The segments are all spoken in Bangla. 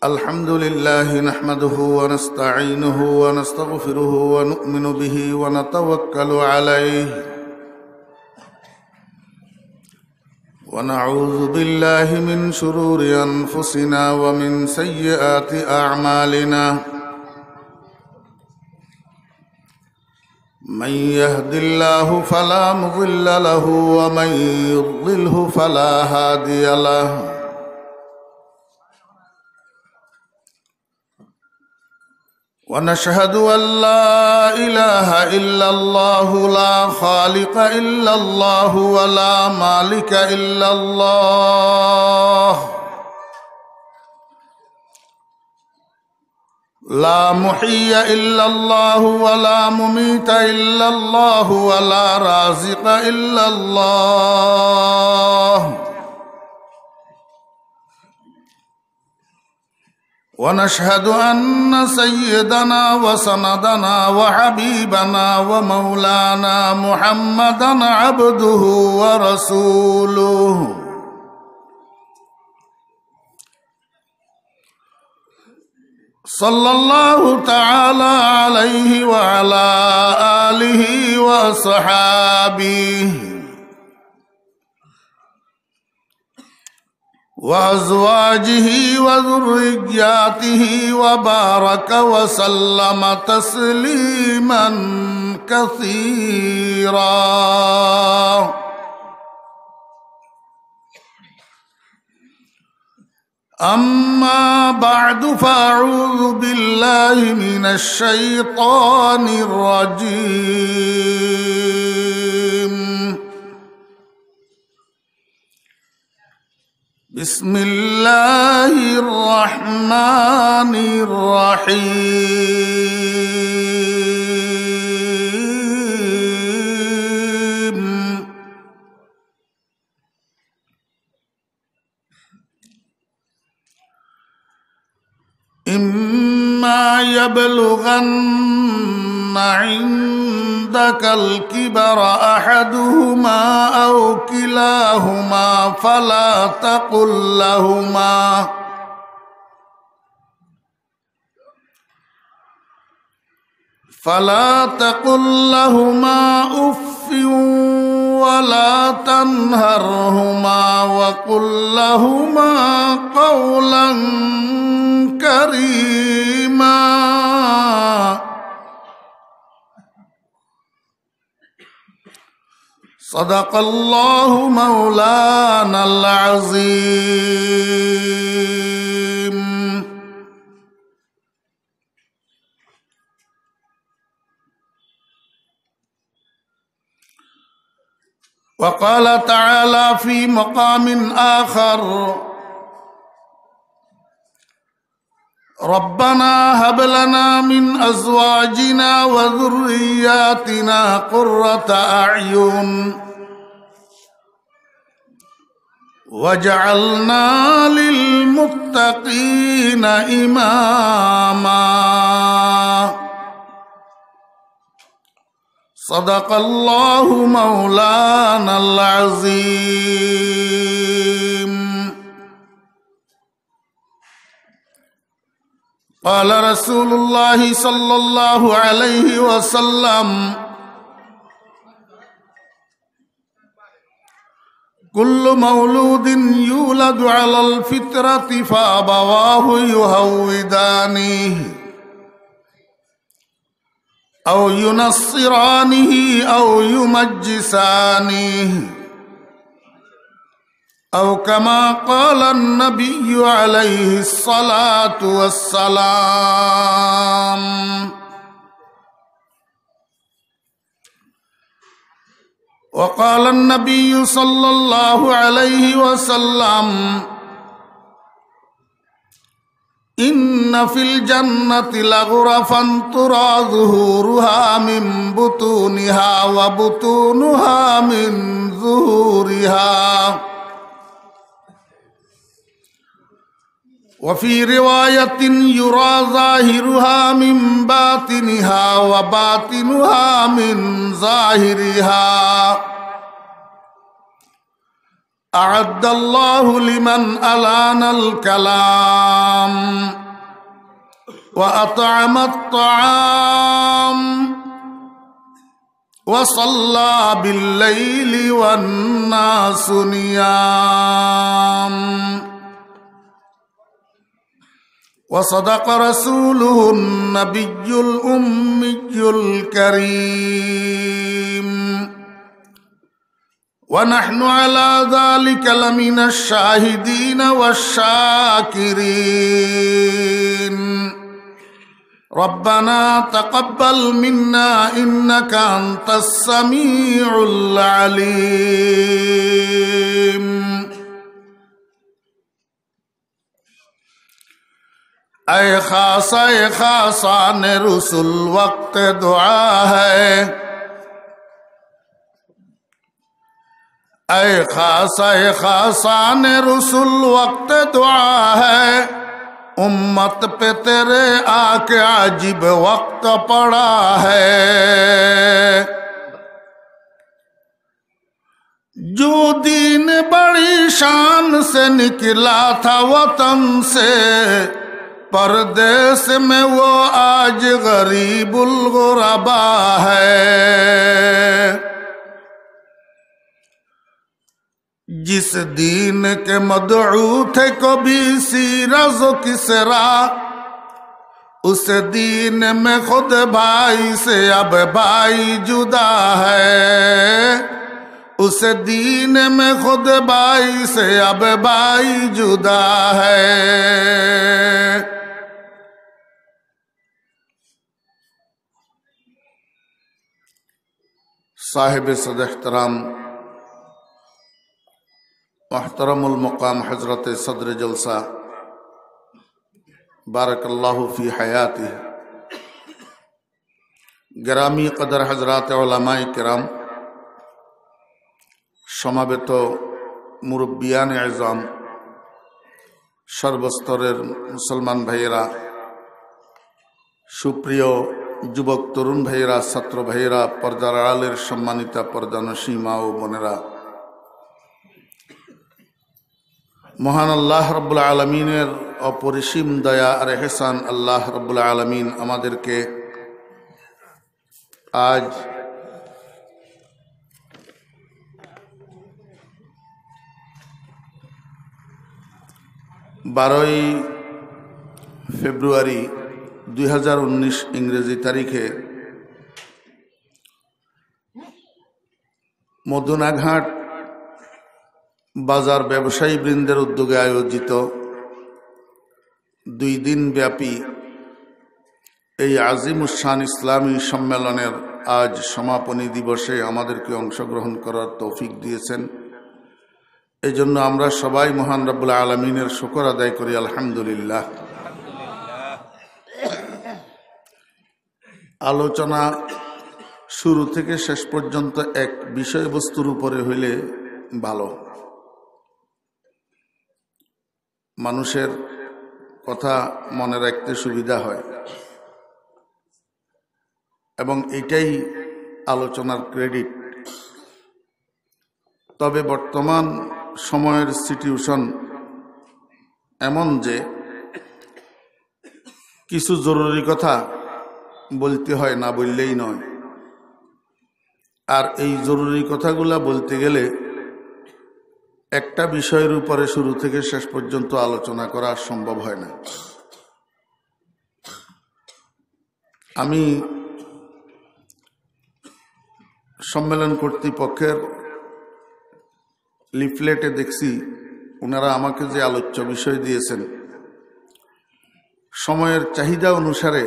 الحمد لله نحمده ونستعينه ونستغفره ونؤمن به ونتوكل عليه ونعوذ بالله من شرور أنفسنا ومن سيئات أعمالنا من يهد الله فلا مضل له ومن يضلله فلا هادي له ونشهد أن لا إله إلا الله لا خالق إلا الله ولا مالك إلا الله لا محيي إلا الله ولا مميت إلا الله ولا رازق إلا الله ونشهد أن سيدنا وسندنا وحبيبنا ومولانا محمدا عبده ورسوله صلى الله تعالى عليه وعلى آله وأصحابه وأزواجه وذرياته وبارك وسلم تسليما كثيرا أما بعد فأعوذ بالله من الشيطان الرجيم بسم الله الرحمن الرحيم إما يبلغن عندك الكبر أحدهما أو كلاهما فلا تقل لهما أف ولا تنهرهما وقل لهما قولا كريما صدق الله مولانا العظيم. وقال تعالى في مقام آخر ربنا هب لنا من أزواجنا وذرياتنا قرة أعين وجعلنا للمتقين إماما صدق الله مولانا العظيم. قال رسول الله صلى الله عليه وسلم كل مولود يولد على الفطرة فأبواه يهودانه أو ينصرانه أو يمجسانه أو كما قال النبي عليه الصلاة والسلام. وقال النبي صلى الله عليه وسلم إن في الجنة لغرفا ترى ظهورها من بطونها وبطونها من ظهورها وفي رواية يرى ظاهرها من باطنها وباطنها من ظاهرها أعد الله لمن ألان الكلام وأطعم الطعام وصلى بالليل والناس نيام وصدق رسوله النبي الأمي الكريم ونحن على ذلك لمن الشاهدين والشاكرين ربنا تقبل منا إنك أنت السميع العليم اے خاصان رسول وقت دعا ہے اے خاصان رسول وقت دعا ہے امت پہ تیرے آکے عجیب وقت پڑا ہے جو دین بڑی شان سے نکلا تھا وطن سے پردیس میں وہ آج غریب الغربا ہے جس دین کے مدعو تھے کبھی سیرز و کسرا اس دین میں خود بھائی سے اب بھائی جدا ہے اس دین میں خود بھائی سے اب بھائی جدا ہے صاحب صد احترام محترم المقام حضرت صدر جلسہ بارک اللہ فی حیاتہ گرامی قدر حضرات علماء کرام সমাবেত মুরব্বিয়ান আযম সর্বস্তরের মুসলমান ভাইয়েরা সুপ্রিয় যুবক তরুণ ভাইয়েরা ছাত্র ভাইয়েরা পর্দার আড়ালের সম্মানিতা পর্দানসী মা ও বোনেরা মহান আল্লাহ রাব্বুল আলামিনের অপরিসীম দয়া আর ইহসান আল্লাহ রাব্বুল আলামিন আমাদেরকে আজ বারোই ফেব্রুয়ারি 2019 ইংরেজি তারিখে মদুনাঘাট বাজার ব্যবসায়ী বৃন্দের উদ্যোগে আয়োজিত 2 দিন ব্যাপী এই আজিমুশান ইসলামী সম্মেলনের আজ সমাপনী দিবসে আমাদেরকে অংশগ্রহণ করার তৌফিক দিয়েছেন। এই জন্য আমরা সবাই মহান রব্বুল আলামিনের শুকর আদায় করি আলহামদুলিল্লাহ। আলোচনা শুরু থেকে শেষ পর্যন্ত এক বিষয়বস্তুর উপরে হইলে ভালো, মানুষের কথা মনে রাখতে সুবিধা হয় এবং এটাই আলোচনার ক্রেডিট। তবে বর্তমান সময়ের সিচুয়েশন এমন যে কিছু জরুরি কথা বলতে হয়, না বললেই নয়। আর এই জরুরি কথাগুলা বলতে গেলে একটা বিষয়ের উপরে শুরু থেকে শেষ পর্যন্ত আলোচনা করা সম্ভব হয় না। আমি সম্মেলন কর্তৃপক্ষের লিফলেটে দেখছি ওনারা আমাকে যে আলোচ্য বিষয় দিয়েছেন সময়ের চাহিদা অনুসারে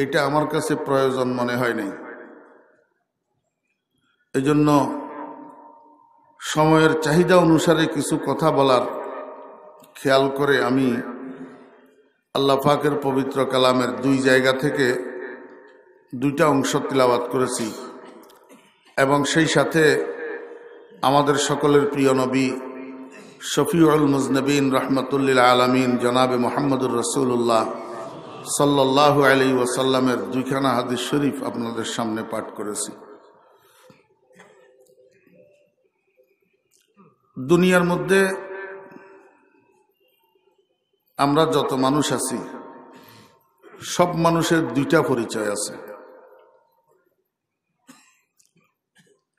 এটা আমার কাছে প্রয়োজন মনে হয় নাই। এজন্য সময়ের চাহিদা অনুসারে কিছু কথা বলার খেয়াল করে আমি আল্লাহ পাকের পবিত্র কালামের 2 জায়গা থেকে 2টা অংশ তিলাওয়াত করেছি এবং সেই সাথে আমাদের সকলের প্রিয় নবী শফিউল মুজনবিন রহমতুল্লিল আলামিন জনাবে মুহাম্মদুর রাসূলুল্লাহ সাল্লাল্লাহু আলাইহি ওয়াসাল্লামের 2খানা হাদিস শরীফ আপনাদের সামনে পাঠ করেছি। দুনিয়ার মধ্যে আমরা যত মানুষ আছি সব মানুষের দুইটা পরিচয় আছে।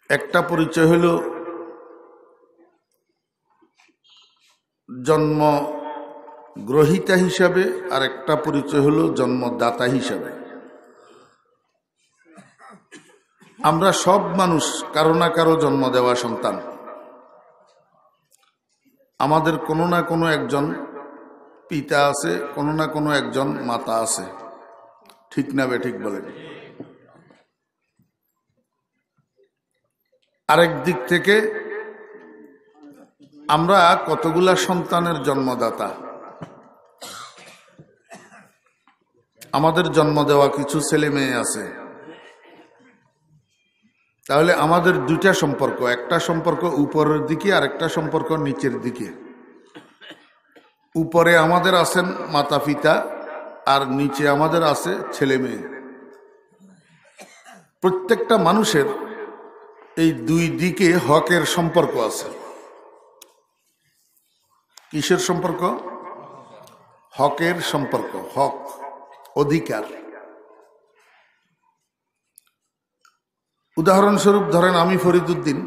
একটা পরিচয় হলো জন্ম গ্রহীতা হিসাবে, আর একটা পরিচয় হলো জন্মদাতা হিসাবে। আমরা সব মানুষ কারো না কারো জন্ম দেওয়া সন্তান। আমাদের কোনো না কোনো একজন পিতা আছে, কোনো না কোনো একজন মাতা আছে। ঠিক না বেঠিক বলেন? আরেক দিক থেকে আমরা কতগুলা সন্তানের জন্মদাতা। আমাদের জন্ম দেওয়া কিছু ছেলে মেয়ে আছে। তাহলে আমাদের দুইটা সম্পর্ক, একটা সম্পর্ক উপরের দিকে আর একটা সম্পর্ক নিচের দিকে। উপরে আমাদের আছেন মাতা পিতা আর নিচে আমাদের আছে ছেলে মেয়ে। প্রত্যেকটা মানুষের এই দুই দিকে হকের সম্পর্ক আছে। কিসের সম্পর্ক? হকের সম্পর্ক, হক, অধিকার। উদাহরণস্বরূপ ধরেন আমি ফরিদুদ্দিন,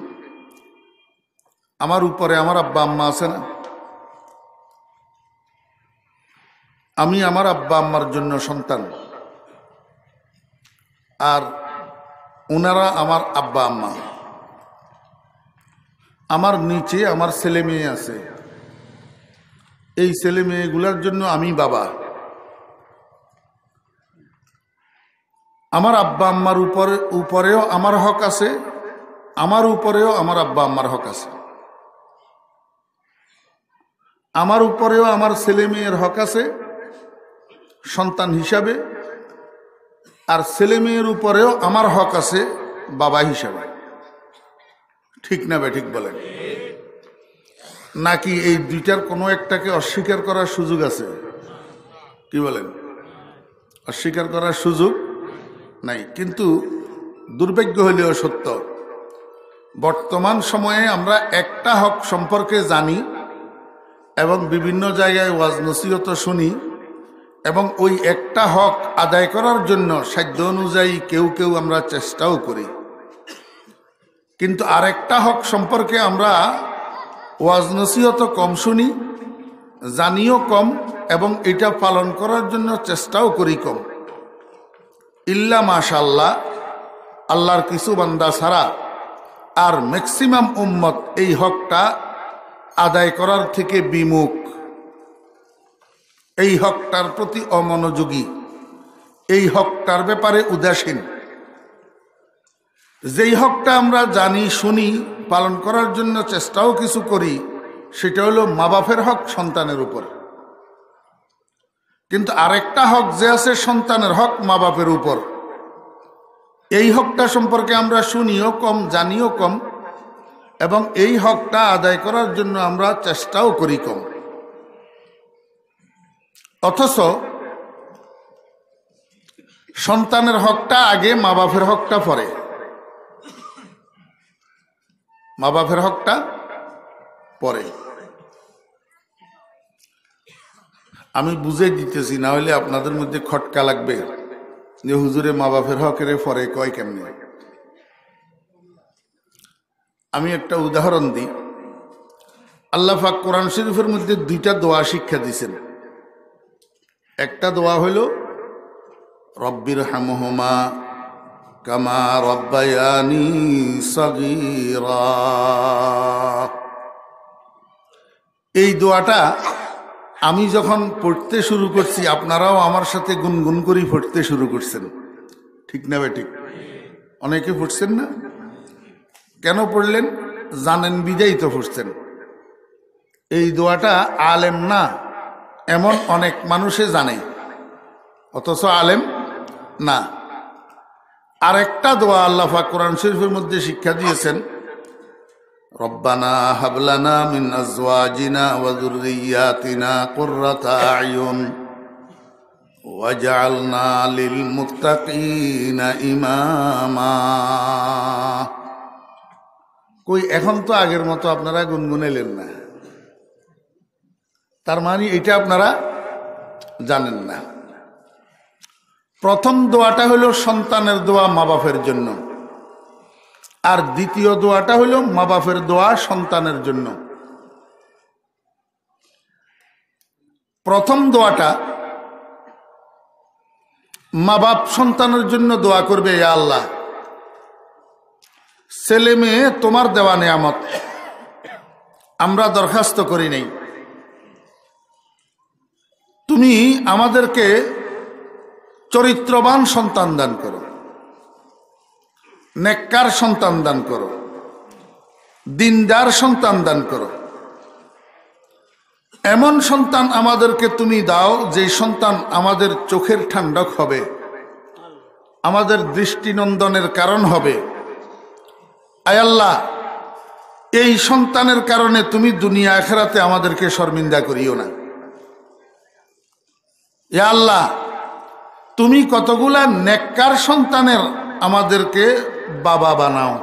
আমার উপরে আমার আব্বা আম্মা আছে না? আমি আমার আব্বা আম্মার জন্য সন্তান, আর ওনারা আমার আব্বা আম্মা। আমার নিচে আমার ছেলে মেয়ে আছে, এই ছেলে মেয়েগুলোর জন্য আমি বাবা। আমার আব্বা আম্মার উপরেও আমার হক আছে, আমার উপরেও আমার আব্বা আম্মার হক আছে। আমার উপরেও আমার ছেলে মেয়ের হক আছে সন্তান হিসাবে, আর ছেলে মেয়ের উপরেও আমার হক আছে বাবা হিসাবে। ঠিক না বেঠিক বলেন? নাকি এই দুইটার কোনো একটাকে অস্বীকার করার সুযোগ আছে? কি বলেন? অস্বীকার করার সুযোগ নাই। কিন্তু দুর্ভাগ্য হলেও সত্য, বর্তমান সময়ে আমরা একটা হক সম্পর্কে জানি এবং বিভিন্ন জায়গায় ওয়াজ নসিহত শুনি, এবং ওই একটা হক আদায় করার জন্য সাধ্য অনুযায়ী কেউ কেউ আমরা চেষ্টাও করি। কিন্তু আরেকটা হক সম্পর্কে আমরা ওয়াজ নসিহত কম শুনি, জানিও কম, এবং এটা পালন করার জন্য চেষ্টাও করি কম। ইল্লা মাশাআল্লাহ, আল্লাহর কিছু বান্দা ছাড়া আর ম্যাক্সিমাম উম্মত এই হকটা আদায় করার থেকে বিমুখ, এই হকটার প্রতি অমনোযোগী, এই হকটার ব্যাপারে উদাসীন। যেই হকটা আমরা জানি শুনি পালন করার জন্য চেষ্টাও কিছু করি, সেটা হলো মা বাপের হক সন্তানের উপর। কিন্তু আরেকটা হক যে আছে সন্তানের হক মা বাপের উপর, এই হকটা সম্পর্কে আমরা শুনিও কম, জানিও কম, এবং এই হকটা আদায় করার জন্য আমরা চেষ্টাও করি কম। অথচ সন্তানের হকটা আগে, মা বাপের হকটা পরে। মা বাপের হকটা পরে। আমি বুঝে দিতেছি, না হলে আপনাদের মধ্যে খটকা লাগবে যে হুজুরে মা বাপের হকের পরে কয় কেমনে। আমি একটা উদাহরণ দিই। আল্লাহ পাক কোরআন শরীফের মধ্যে দুইটা দোয়া শিক্ষা দিয়েছেন। একটা দোয়া হইল রব্বির হামহুমা কামা রব্বায়ানি সগীরা। এই দোয়াটা আমি যখন পড়তে শুরু করছি, আপনারাও আমার সাথে গুনগুন করে পড়তে শুরু করছেন। ঠিক না বেঠিক? অনেকে পড়ছেন না? কেন পড়লেন? জানেন বিদায়ী তো পড়ছেন। এই দোয়াটা আলেম না এমন অনেক মানুষে জানে, অথচ আলেম না। আরেকটা দোয়া আল্লাহ পাক কোরআন শরীফের মধ্যে শিক্ষা দিয়েছেন, রব্বানা হাবলানা মিন আজওয়াজিনা ওয়া যুররিয়াতিনা কুররাতা আয়ুন ওয়াজআলনা লিল মুত্তাকিনা ইমামা। কই এখন তো আগের মতো আপনারা গুনগুনাইলেন না, তার মানে এটা আপনারা জানেন না। প্রথম দোয়াটা হলো সন্তানের দোয়া মা বাপের জন্য, আর দ্বিতীয় দোয়াটা হলো মা বাপের দোয়া সন্তানের জন্য। প্রথম দোয়াটা মা বাপ সন্তানের জন্য দোয়া করবে, ইয়া আল্লাহ, ছেলে মেয়ে তোমার দেওয়া নেয়ামত, আমরা দরখাস্ত করি নাই, তুমি আমাদেরকে চরিত্রবান সন্তান দান করো, নেককার সন্তান দান করো, দিনদার সন্তান দান করো। এমন সন্তান আমাদেরকে তুমি দাও যে সন্তান আমাদের চোখের ঠান্ডক হবে, আমাদের দৃষ্টিনন্দনের কারণ হবে। আয় আল্লাহ, এই সন্তানের কারণে তুমি দুনিয়া আখিরাতে আমাদেরকে শর্মিন্দা করিও না। ইয়া আল্লাহ, তুমি কতগুলা নেককার সন্তানের আমাদেরকে বাবা বানাও।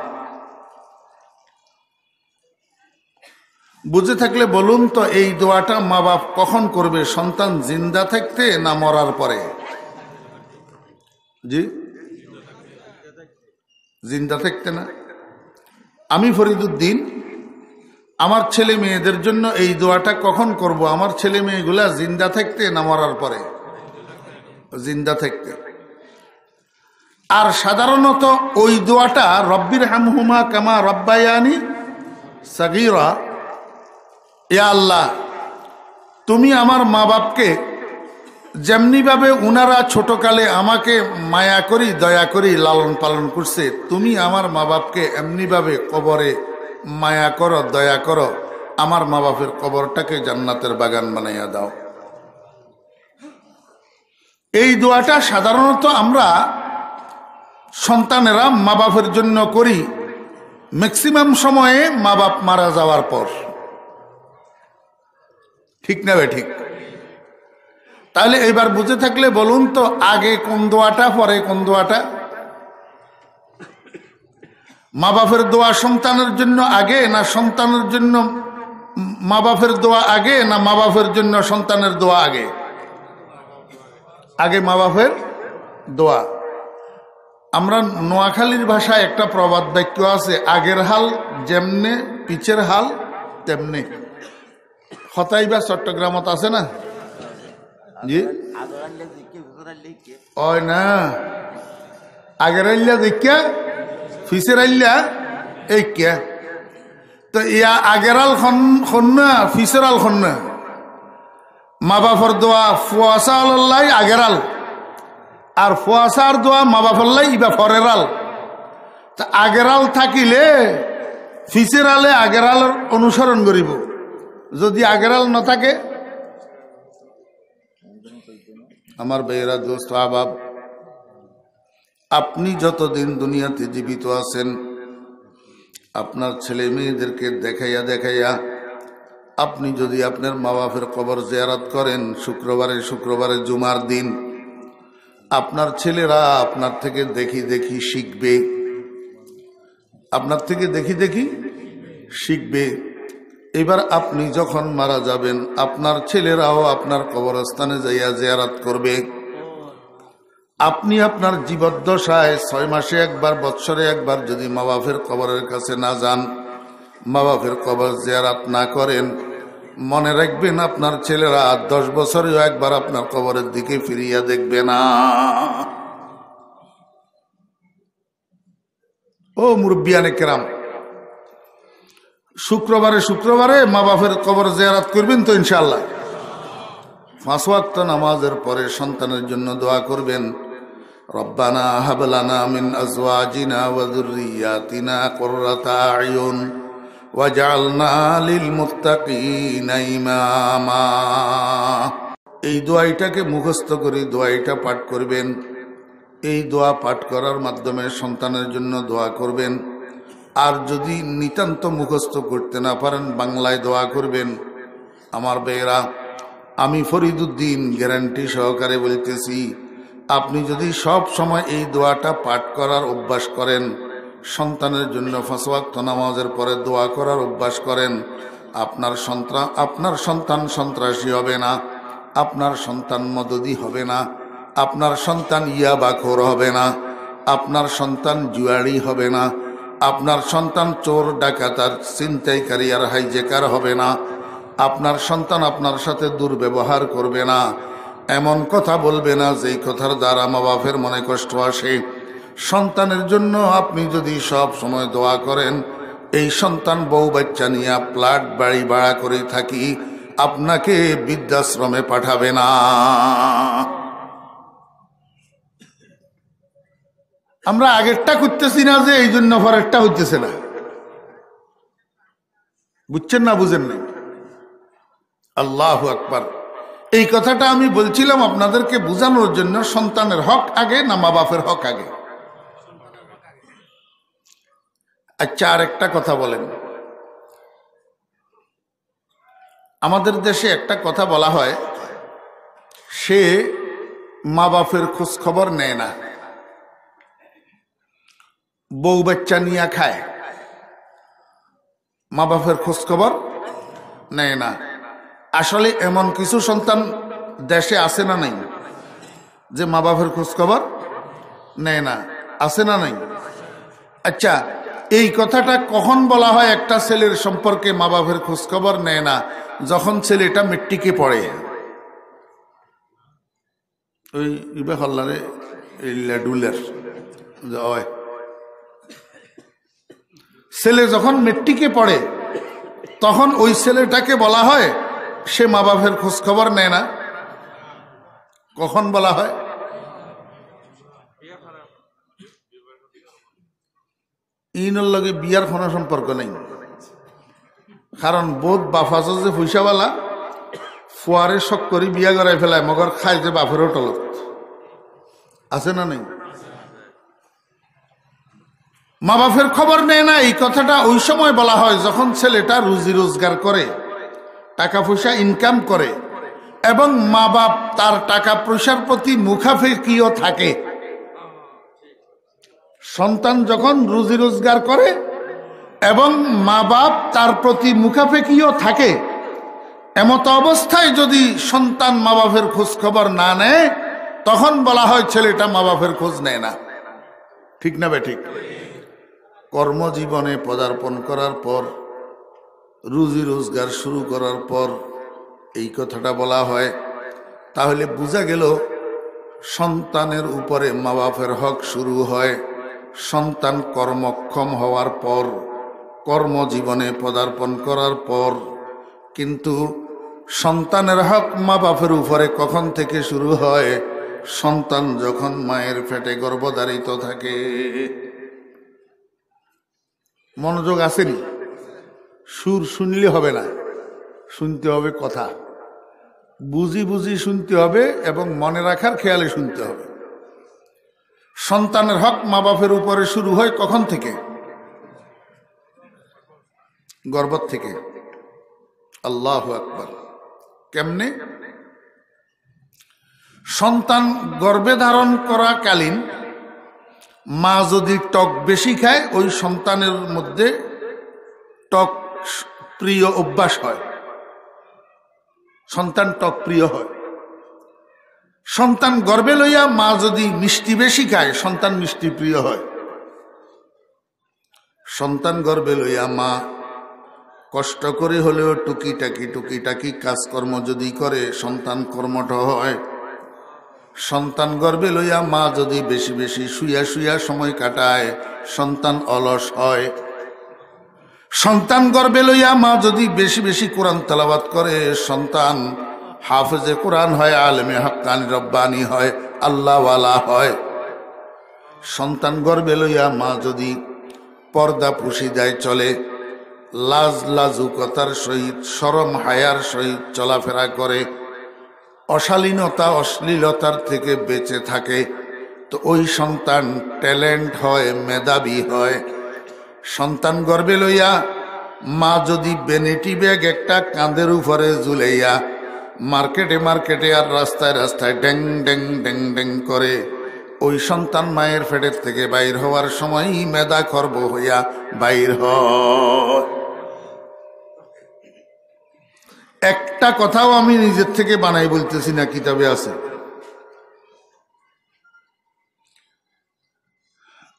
বুঝে থাকলে বলুন তো, এই দোয়াটা মা বাপ কখন করবে? সন্তান জিন্দা থাকতে না মরার পরে? জি, জিন্দা থাকতে না। আমি ফরিদুদ্দিন আমার ছেলে মেয়েদের জন্য এই দোয়াটা কখন করব? আমার ছেলে মেয়েগুলা জিন্দা থাকতে না মরার পরে? জিন্দা থাকতে। আর সাধারণত ওই দোয়াটা রব্বির হামহুমা কামা রব্বায়ানি সাগীরা, ইয়া আল্লাহ, তুমি আমার মা বাপকে যেমনিভাবে উনারা ছোটকালে আমাকে মায়া করি দয়া করি লালন পালন করছে, তুমি আমার মা বাপকে এমনিভাবে কবরে মায়া করো দয়া করো, আমার মা বাপের কবরটাকে জান্নাতের বাগান বানাইয়া দাও। এই দোয়াটা সাধারণত আমরা সন্তানেরা মা বাপের জন্য করি ম্যাক্সিমাম সময়ে মা বাপ মারা যাওয়ার পর। ঠিক না বে ঠিক? তাহলে এবার বুঝে থাকলে বলুন তো, আগে কোন দোয়াটা পরে কোন দোয়াটা? মা বাপের দোয়া সন্তানের জন্য আগে, না সন্তানের জন্য মা বাপের দোয়া আগে, না মা বাপের জন্য সন্তানের দোয়া আগে? আগে মা বাপের দোয়া। আমরা নোয়াখালীর ভাষায় একটা প্রবাদ বাক্য আছে, আগের হাল যেমনে পিছের হাল তেমনে। হতাইবা চট্টগ্রামত আছে না? জি, ওই না, আগের আইলা দেখা ফিসের আইলা এই কে তো ইয়া আগের আল খন্না ফিসের আল খন্না। মা বাপর দোয়া ফুয়াশা আল্লাহ আগের আল, আর ফুয়াশার দোয়া মা বাপল্লাই ইবা ফরের আল। তা আগের আল থাকিলে ফিসের আলে আগের আলের অনুসরণ করিব, যদি আগের আল না থাকে। আমার বেয়েরা দোস্ত আহবাব, আপনি যতদিন দুনিয়াতে জীবিত আছেন, আপনার ছেলে মেয়েদেরকে দেখাইয়া দেখাইয়া আপনি যদি আপনার মা বাপের কবর জিয়ারত করেন, শুক্রবারে শুক্রবারে জুমার দিন, আপনার ছেলেরা আপনার থেকে দেখি দেখি শিখবে, আপনার থেকে দেখি দেখি শিখবে। এবার আপনি যখন মারা যাবেন, আপনার ছেলেরাও আপনার কবরস্থানে যাইয়া জিয়ারত করবে। আপনি আপনার জীবদ্দশায় 6 মাসে একবার বৎসরে একবার যদি মা বাপের কবরের কাছে না যান, মা বাপের কবর জিয়ারত না করেন, মনে রাখবেন আপনার ছেলেরা 10 বছরেও একবার আপনার কবরের দিকে ফিরিয়া দেখবে না। ও মুরব্বিয়ানে কেরাম, শুক্রবারে শুক্রবারে মা বাপের কবর জিয়ারত করবেন তো ইনশাআল্লাহ। 5 ওয়াক্ত নামাজের পরে সন্তানের জন্য দোয়া করবেন, রব্বানা হাব লানা মিন আজওয়াজিনা ওয়া যুররিয়াতিনা কুররাতা আয়ুন ওয়াজআলনা লিল মুত্তাকিনা ইমামা। এই দোয়াটাকে মুখস্থ করে দোয়াটা পাঠ করবেন। এই দোয়া পাঠ করার মাধ্যমে সন্তানের জন্য দোয়া করবেন। আর যদি নিতান্ত মুখস্থ করতে না পারেন, বাংলায় দোয়া করবেন। আমার বেয়েরা, আমি ফরিদুদ্দিন গ্যারান্টি সহকারে বলতেছি, আপনি যদি সব সময় এই দোয়াটা পাঠ করার অভ্যাস করেন, সন্তানের জন্য 5 ওয়াক্ত নামাজের পরে দোয়া করার অভ্যাস করেন। আপনার সন্তান সন্ত্রাসী হবে না, আপনার সন্তান মদদি হবে না, আপনার সন্তান ইয়াবাখোর হবে না, আপনার সন্তান জুয়ারি হবে না, আপনার সন্তান চোর ডাকাতার ছিনতাইকারী আর হাইজেকার হবে না, আপনার সন্তান আপনার সাথে দুর্ব্যবহার করবে না, এমন কথা বলবে না যেই কথার দ্বারা মা বাপের মনে কষ্ট আসে। সন্তানের জন্য আপনি যদি সব সময় দোয়া করেন, এই সন্তান বউ বাচ্চা নিয়ে প্লাট বাড়ি ভাড়া করে থাকি, আপনাকে বৃদ্ধাশ্রমে পাঠাবে না। আমরা আগেরটা করতেছি না যে এই জন্য পরেরটা হইতেছে না। বুঝছেন না বুঝেন না? আল্লাহু আকবার। এই কথাটা আমি বলছিলাম আপনাদেরকে বোঝানোর জন্য, সন্তানের হক আগে না মা বাপের হক আগে? আচ্ছা, আর একটা কথা বলেন। আমাদের দেশে একটা কথা বলা হয়, সে মা বাপের খোঁজ খবর নেয় না, বউ বাচ্চা নিয়ে খায়, মা বাপের খোঁজ খবর নেয় না। আসলে এমন কিছু সন্তান দেশে আছে না নাই যে মা বাপের খোঁজ খবর নেয় না? আছে না নাই? আচ্ছা, এই কথাটা কখন বলা হয় একটা ছেলের সম্পর্কে মা বাপের খোঁজ খবর নেয় না? যখন ছেলেটা মেট্রিকে পড়ে। ওই ইবে হল্লারে ডুলের ছেলে যখন মেট্রিকে পড়ে, তখন ওই ছেলেটাকে বলা হয় সে মা বাপের খোঁজ খবর নেয় না। কখন বলা হয়? ইনর লগে বিয়ার কোনো সম্পর্ক নেই, কারণ বোধ বাফাজ যে পয়সাওয়ালা ফুয়ারে শখ করি বিয়া করাই ফেলায়, মগর খায় যে বাপের হোটেলত। আছে না নেই? মা বাপের খবর নেয় না, এই কথাটা ওই সময় বলা হয় যখন ছেলেটা রুজি রোজগার করে, টাকা পয়সা ইনকাম করে, এবং মা বাপ তার টাকা পয়সার প্রতি মুখাফেকিও থাকে। সন্তান যখন রুজি রোজগার করে এবং মা বাপ তার প্রতি মুখাফেকিও থাকে, এমত অবস্থায় যদি সন্তান মা বাপের খোঁজ খবর না নেয়, তখন বলা হয় ছেলেটা মা বাপের খোঁজ নেয় না। ঠিক না বেঠিক? কর্মজীবনে পদার্পণ করার পর, রুজি রোজগার শুরু করার পর এই কথাটা বলা হয়। তাহলে বোঝা গেল সন্তানের উপরে মা বাপের হক শুরু হয় সন্তান কর্মক্ষম হওয়ার পর, কর্মজীবনে পদার্পণ করার পর। কিন্তু সন্তানের হক মা বাপের উপরে কখন থেকে শুরু হয়? সন্তান যখন মায়ের পেটে গর্ভধারিত থাকে। মনোযোগ আসেনি? সুর শুনলে হবে না, শুনতে হবে কথা, বুঝি বুঝি শুনতে হবে এবং মনে রাখার খেয়ালে শুনতে হবে। সন্তানের হক মা বাপের উপরে শুরু হয় কখন থেকে? গর্ভ থেকে। আল্লাহু আকবার। কেমনে? সন্তান গর্ভে ধারণ করাকালীন মা যদি টক বেশি খায়, ওই সন্তানের মধ্যে টক প্রিয় অভ্যাস হয়, সন্তান টক প্রিয় হয়। সন্তান গর্ভে লইয়া মা যদি মিষ্টি বেশি খায়, সন্তান মিষ্টি প্রিয় হয়। সন্তান গর্ভে লইয়া মা কষ্ট করে হলেও টুকিটাকি কাজকর্ম যদি করে, সন্তান কর্মঠ হয়। সন্তান গর্ভে লইয়া মা যদি বেশি বেশি শুইয়া সময় কাটায়, সন্তান অলস হয়। সন্তান গর্ভে লইয়া মা যদি বেশি বেশি কোরআন তেলাওয়াত করে, সন্তান হাফেজে কোরআন হয়, আলেমে হাক্কানি রব্বানি হয়, আল্লাহওয়ালা হয়। সন্তান গর্ভে লইয়া মা যদি পর্দা পুশিদায় চলে, লাজ লাজুকতার সহিত, শরম হায়ার সহিত চলাফেরা করে, অশালীনতা অশ্লীলতার থেকে বেঁচে থাকে, তো ওই সন্তান ট্যালেন্ট হয়, মেধাবী হয়। সন্তান গর্ভে লইয়া মা যদি বেনেটি ব্যাগ একটা কাঁধের উপরে ঝুলাইয়া মার্কেটে আর রাস্তায় ড্যাং ড্যাং ড্যাং ড্যাং করে, ওই সন্তান মায়ের পেটের থেকে বাইর হওয়ার সময় মেধা খর্ব হইয়া বাইর হয়। একটা কথাও আমি নিজের থেকে বানাই বলতেছি না, কিতাবে আছে।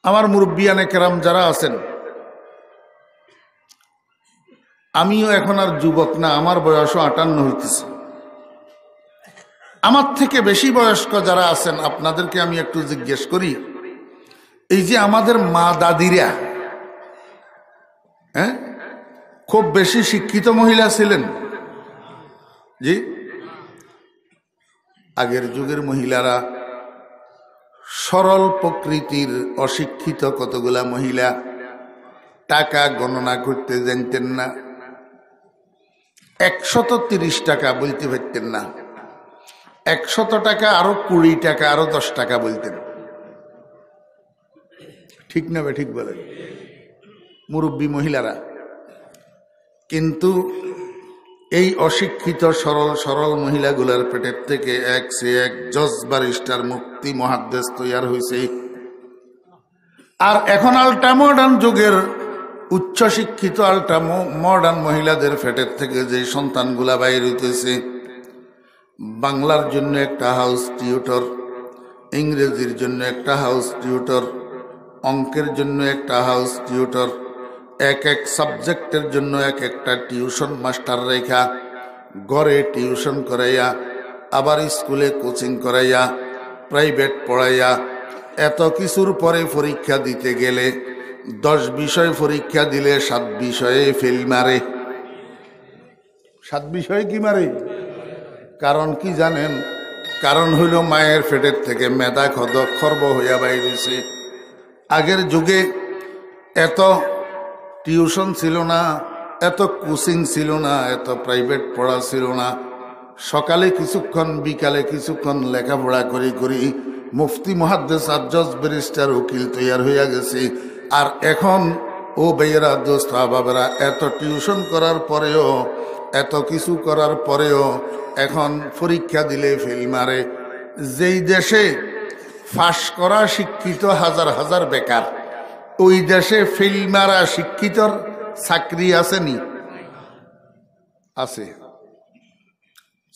আমার মুরব্বিয়ানে কেরাম যারা আছেন, আমিও এখন আর যুবক না, আমার বয়সও 58 হইতেছে। আমার থেকে বেশি বয়স্ক যারা আছেন আপনাদেরকে আমি একটু জিজ্ঞেস করি, এই যে আমাদের মা দাদিরা খুব বেশি শিক্ষিত মহিলা ছিলেন? জি, আগের যুগের মহিলারা সরল প্রকৃতির, অশিক্ষিত কতগুলা মহিলা, টাকা গণনা করতে জানতেন না, 130 টাকা বলতে পারতেন না, 100 টাকা আরো 20 টাকা আরো 10 টাকা বলতেন। ঠিক না? ঠিক বলেন মুরব্বী মহিলারা। কিন্তু এই অশিক্ষিত সরল সরল মহিলাগুলার পেটের থেকে এক সে এক জজ ব্যারিস্টার মুফতি মুহাদ্দিস তৈয়ার হয়েছে। আর এখন আল্ট্রা মডার্ন যুগের উচ্চশিক্ষিত আল্ট্রা মডার্ন মহিলাদের পেটের থেকে যে সন্তানগুলা বাইর হইতেছে, বাংলার জন্য একটা হাউস টিউটর, ইংরেজির জন্য একটা হাউস টিউটর, অঙ্কের জন্য একটা হাউস টিউটর, এক এক সাবজেক্টের জন্য এক একটা টিউশন মাস্টার রেখা, ঘরে টিউশন করাইয়া, আবার স্কুলে কোচিং করাইয়া, প্রাইভেট পড়াইয়া, এত কিছুর পরে পরীক্ষা দিতে গেলে 10 বিষয় পরীক্ষা দিলে 7 বিষয়ে ফেল মারে। 7 বিষয়ে কি মারে? কারণ কি জানেন? কারণ হইল মায়ের পেটের থেকে মেধা খর্ব হইয়া বাইরেছে। আগের যুগে এত টিউশন ছিল না, এত কোচিং ছিল না, এত প্রাইভেট পড়া ছিল না। সকালে কিছুক্ষণ, বিকালে কিছুক্ষণ লেখাপড়া করি মুফতি মুহাদ্দিস আর জজ ব্যারিস্টার উকিল তৈয়ার হইয়া গেছে। আর এখন ও ভাইয়েরা, দোস্ত বাবারা, এত টিউশন করার পরেও, এত কিছু করার পরেও এখন পরীক্ষা দিলে ফেল মারে। যেই দেশে ফাঁস করা শিক্ষিত হাজার হাজার বেকার, ওই দেশে ফেল মারা শিক্ষিতর চাকরি আসেনি? আছে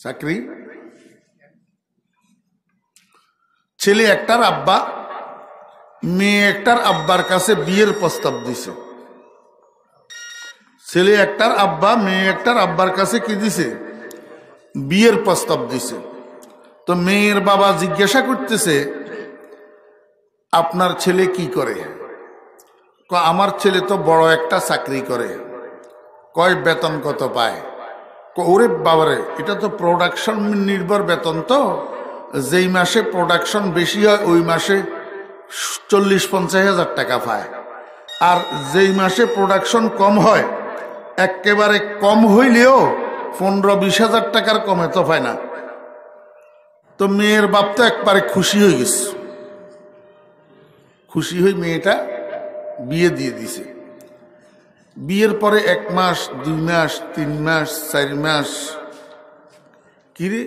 চাকরি। ছেলে একটার আব্বা মেয়ে একটার আব্বার কাছে বিয়ের প্রস্তাব দিছে। ছেলে একটার আব্বা মেয়ে একটার আব্বার কাছে কি দিছে? বিয়ের প্রস্তাব দিছে। তো মেয়ের বাবা জিজ্ঞাসা করতেছে, আপনার ছেলে কি করে? আমার ছেলে তো বড় একটা চাকরি করে। কয় বেতন কত পায়? ওরে বাবারে, এটা তো প্রোডাকশন নির্ভর বেতন, তো যেই মাসে প্রোডাকশন বেশি হয় ওই মাসে 40-50 হাজার টাকা পায়, আর যেই মাসে প্রোডাকশন কম হয় একেবারে কম হইলেও 15-20 হাজার টাকার কমে তো পায় না। তো মেয়ের বাপ তো একবারে খুশি হয়ে গেছে। খুশি হয়ে মেয়েটা বিয়ে দিয়ে দিছে। বিয়ের পরে 1 মাস, 2 মাস, 3 মাস, 4 মাস, কিরে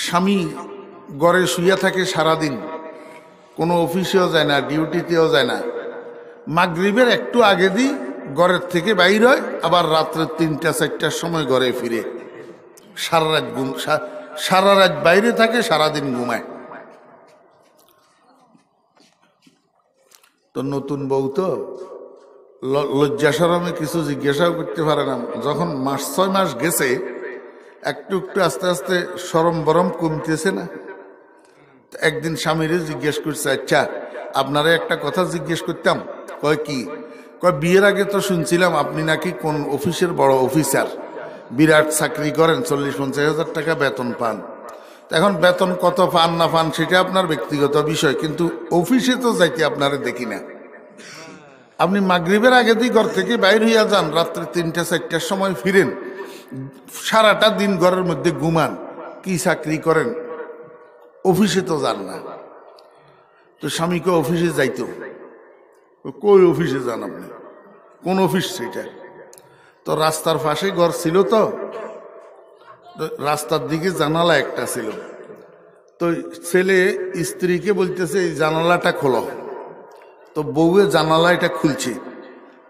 স্বামী ঘরে শুইয়া থাকে সারাদিন, কোনো অফিসেও যায় না, ডিউটিতেও যায় না। মাগরিবের একটু আগে দিই ঘরের থেকে বাইর হয়, আবার রাত্রে 3টা-4টার সময় ঘরে ফিরে। সারা রাত বাইরে থাকে, সারাদিন ঘুমায়। তো নতুন বউ তো লজ্জা শরমে কিছু জিজ্ঞাসাও করতে পারে না। যখন 6 মাস গেছে, একটু একটু আস্তে আস্তে শরম বরম কমতেছে না। একদিন স্বামীরে জিজ্ঞেস করছে, আচ্ছা আপনারা একটা কথা জিজ্ঞেস করতাম। কয় কি? কয় বিয়ের আগে তো শুনছিলাম আপনি নাকি কোন অফিসের বড় অফিসার, বিরাট চাকরি করেন, 40-50 হাজার টাকা বেতন পান। এখন বেতন কত পান না পান সেটা আপনার ব্যক্তিগত বিষয়, কিন্তু অফিসে তো যাইতে আপনারা দেখি না। আপনি মাগরিবের আগে দিয়ে ঘর থেকে বাইর হইয়া যান, রাত্রে 3টা-4টার সময় ফিরেন, সারাটা দিন ঘরের মধ্যে ঘুমান। কি চাকরি করেন? অফিসে তো যান না। তো স্বামীকে অফিসে যাইতো। কই অফিসে যান আপনি? কোন অফিস সেটা? তো রাস্তার পাশে ঘর ছিল, তো রাস্তার দিকে জানালা একটা ছিল। তো ছেলে স্ত্রীকে বলতেছে এই জানালাটা খোলো। তো বউয়ে জানালা এটা খুলছে।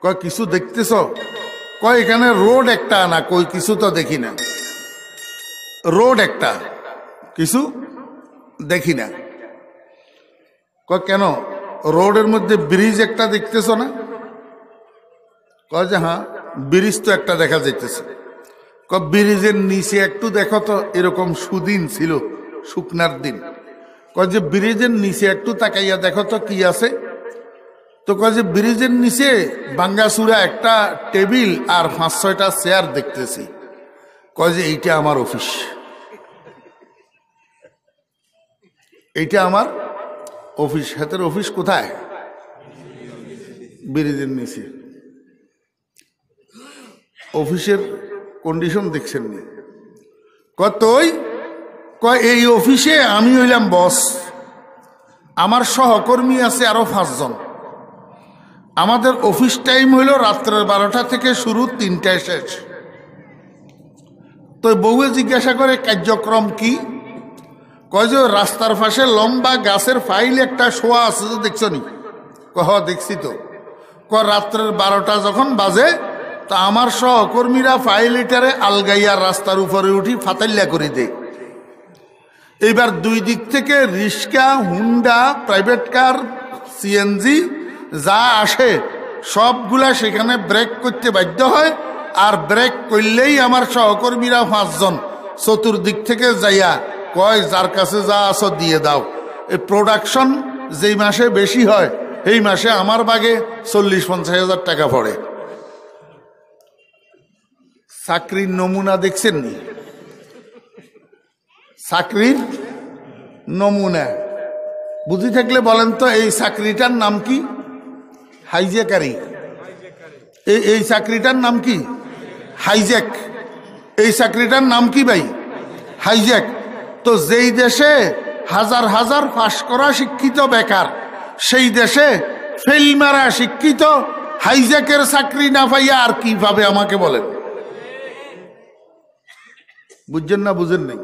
কয় কিছু দেখতেছ? কয় এখানে রোড একটা না। কই কিছু তো দেখি না। রোড একটা, কিছু দেখি না। কয় কেন? রোডের মধ্যে ব্রিজ একটা দেখতেছ না? কয় যে হ্যাঁ, ব্রিজ তো একটা দেখা যাইতেছে। কয় ব্রিজের নিচে একটু দেখো তো। এরকম সুদিন ছিল, শুকনার দিন। কয় যে ব্রিজের নিচে একটু তাকাইয়া দেখো তো কি আছে। তো কয় যে ব্রিজের নিচে ভাঙ্গাচুরা একটা টেবিল আর 5-6টা চেয়ার দেখতেছি। কয় যে এইটা আমার অফিস, এইটা আমার অফিস। হাতের অফিস কোথায়? ব্রিজের নিচে। অফিসের কন্ডিশন দেখছেন নি? কতই কয় এই অফিসে আমি হইলাম বস, আমার সহকর্মী আছে আরো 5 জন। আমাদের অফিস টাইম হইল রাত্রের 12টা থেকে শুরু, 3টায় শেষ। তো বউয়ে জিজ্ঞাসা করে কার্যক্রম কি? কয় যে রাস্তার পাশে লম্বা গাছের ফাইল একটা শোয়া আছে, দেখছো নি? কহ দেখছি তো। কয় রাত্রের 12টা যখন বাজে তা আমার সহকর্মীরা ফাইল এটারে আলগাইয়া রাস্তার উপরে উঠি ফাতাল্লা করে দেয়। এইবার দুই দিক থেকে রিক্সা, হুন্ডা, প্রাইভেট কার, সিএনজি যা আসে সবগুলা সেখানে ব্রেক করতে বাধ্য হয়। আর ব্রেক করলেই আমার সহকর্মীরা 5 জন চতুর্দিক থেকে যাইয়া কয় যার কাছে যা আছো দিয়ে দাও। এই প্রোডাকশন যেই মাসে বেশি হয় এই মাসে আমার বাগে 40-50 হাজার টাকা পড়ে। চাকরির নমুনা দেখছেন নি? চাকরির নমুনা বুঝি থাকলে বলেন তো এই চাকরিটার নাম কি? হাইজ্যাকারি। এই চাকরিটার নাম কি? হাইজ্যাক। এই চাকরিটার নাম কি ভাই? হাইজ্যাক। তো যেই দেশে হাজার হাজার পাশ করা শিক্ষিত বেকার, সেই দেশে ফেল মারা শিক্ষিত হাইজ্যাকের চাকরি না পাইয়া আর কি পাবে আমাকে বলেন? বুঝছেন না? বুঝেন নাই?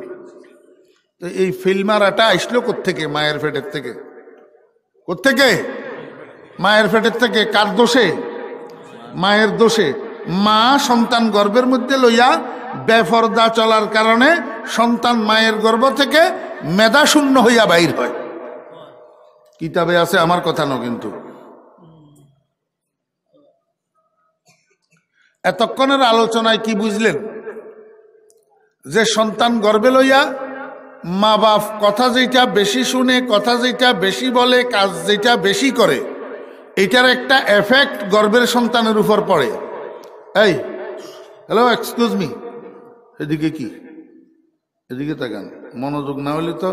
তো এই ফেল মারাটা আসলো কোত্থেকে? মায়ের পেটের থেকে। কোত্থেকে? মায়ের পেটের থেকে। কার দোষে? মায়ের দোষে। মা সন্তান গর্ভের মধ্যে লইয়া বেপরদা চলার কারণে সন্তান মায়ের গর্ভ থেকে মেধা শূন্য হইয়া বাইর হয়। কিতাবে আছে, আমার কথা না কিন্তু। এতক্ষণের আলোচনায় কি বুঝলেন? যে সন্তান গর্ভে লইয়া মা বাপ কথা যেটা বেশি শুনে, কথা যেটা বেশি বলে, কাজ যেটা বেশি করে, এটার একটা এফেক্ট গর্ভের সন্তানের উপর পড়ে। এই হ্যালো, এক্সকিউজ মি, এদিকে কি? এদিকে তাকান। মনোযোগ না হলে তো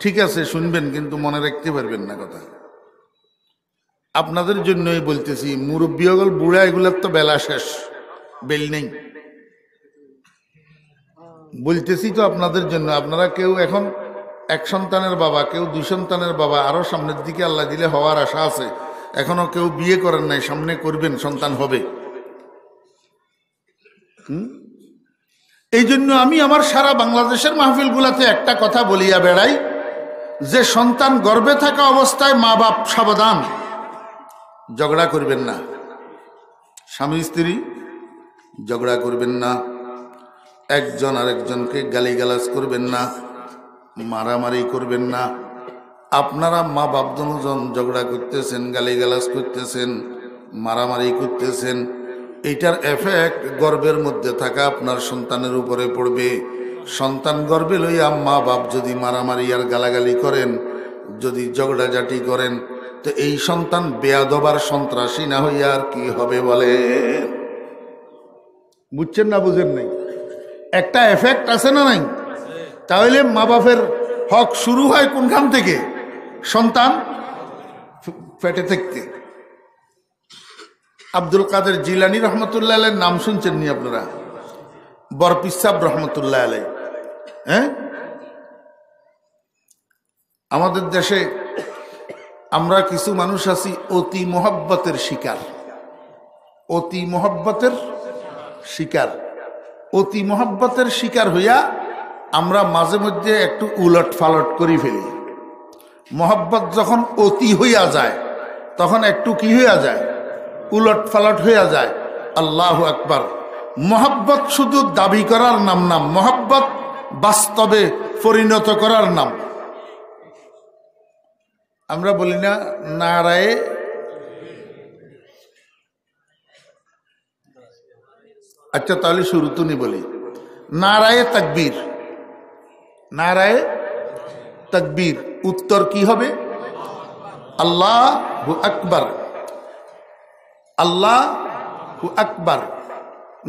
ঠিক আছে শুনবেন, কিন্তু মনে রাখতে পারবেন না কথা। আপনাদের জন্যই বলতেছি, মুরব্বী হগল বুড়া এগুলার তো বেলা শেষ, বেল নেই। বলতেছি তো আপনাদের জন্য। আপনারা কেউ এখন 1 সন্তানের বাবা, কেউ 2 সন্তানের বাবা, আরো সামনের দিকে আল্লাহ দিলে হওয়ার আশা আছে। এখনো কেউ বিয়ে করেন নাই, সামনে করবেন, সন্তান হবে। এই জন্য আমি আমার সারা বাংলাদেশের মাহফিলগুলাতে একটা কথা বলিয়া বেড়াই, যে সন্তান গর্ভে থাকা অবস্থায় মা বাপ সাবধান, ঝগড়া করবেন না। স্বামী স্ত্রী ঝগড়া করবেন না, একজন আরেকজনকে গালিগালাজ করবেন না, মারামারি করবেন না। আপনারা মা বাপ দুজন ঝগড়া করতেছেন, গালিগালাজ করতেছেন, মারামারি করতেছেন, এইটার এফেক্ট গর্ভের মধ্যে থাকা আপনার সন্তানের উপরে পড়বে। সন্তান গর্ভে লইয়া মা বাপ যদি মারামারি আর গালাগালি করেন, যদি ঝগড়াঝাটি করেন, তো এই সন্তান বেয়াদবার সন্ত্রাসী না হইয়া আর কি হবে বলে? বুঝছেন না? বুঝেন নাই? একটা এফেক্ট আছে না নাই? তাহলে মা বাপের হক শুরু হয় কোনখান থেকে? সন্তান পেটে থেকে। আব্দুল কাদের জিলানী রহমতুল্লাহ আলাইহির নাম শুনছেন নি আপনারা? বরপিস সাহেব রহমতুল্লাহ আলাইহি। হ্যাঁ, আমাদের দেশে আমরা কিছু মানুষ আছি অতি মোহব্বতের শিকার। অতি মোহব্বতের শিকার। অতি মোহব্বতের শিকার হইয়া আমরা মাঝে মধ্যে একটু উলট ফালট করে ফেলি। মহব্বত যখন অতি হইয়া যায় তখন একটু কি হইয়া যায়, উলট ফালট হইয়া যায়। আল্লাহু আকবার। মহব্বত শুধু দাবি করার নাম না, মহব্বত বাস্তবে পরিণত করার নাম। আমরা বলি না নারায়ে, আচ্ছা তাহলে শুরুতুনি বলি, নারায়ে তাকবীর। নারায়ে তাকবীর উত্তর কি হবে? আল্লাহু আকবার, আল্লাহু আকবার।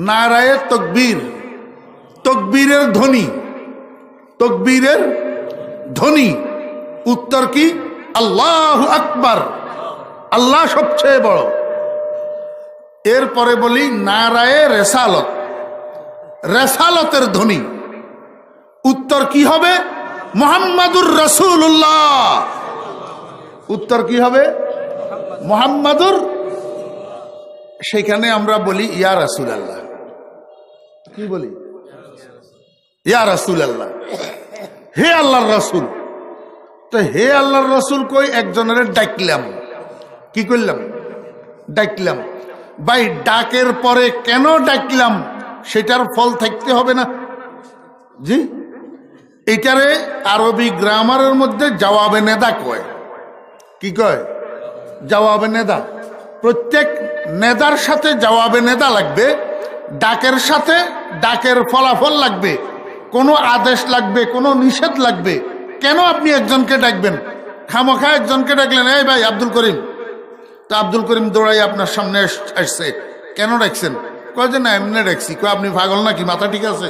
নারায়ে তাকবীর, তাকবীরের ধ্বনি, তাকবীরের ধ্বনি। উত্তর কি? আল্লাহু আকবার, আল্লাহ সবচেয়ে বড়। এরপরে বলি নারায়ে রেসালত, রেসালতের ধ্বনি। উত্তর কি হবে? মুহাম্মাদুর রাসূলুল্লাহ। উত্তর কি হবে? মুহাম্মাদুর। সেখানে আমরা বলি ইয়া রাসূলুল্লাহ। কি বলি? ইয়া রাসূলুল্লাহ, হে আল্লাহর রাসূল। তো হে আল্লাহর রাসূল কই একজনের ডাকলাম, কি করলাম? ডাকলাম। ভাই ডাকের পরে কেন ডাকলাম সেটার ফল থাকতে হবে না? জি, এটারে আরবি গ্রামারের মধ্যে জবাবে নেদা কয়। কি কয়? জবাবে নেদা। প্রত্যেক নেদার সাথে জবাবে নেদা লাগবে, ডাকের সাথে ডাকের ফলাফল লাগবে, কোনো আদেশ লাগবে, কোনো নিষেধ লাগবে। কেন আপনি একজনকে ডাকবেন? খামোখা একজনকে ডাকলেন, এই ভাই আব্দুল করিম। তা আব্দুল করিম দৌড়াই আপনার সামনে আসছে, কেন ডাকছেন? কয় যে না এমনি ডাকছি। কয় আপনি পাগল নাকি, মাথা ঠিক আছে?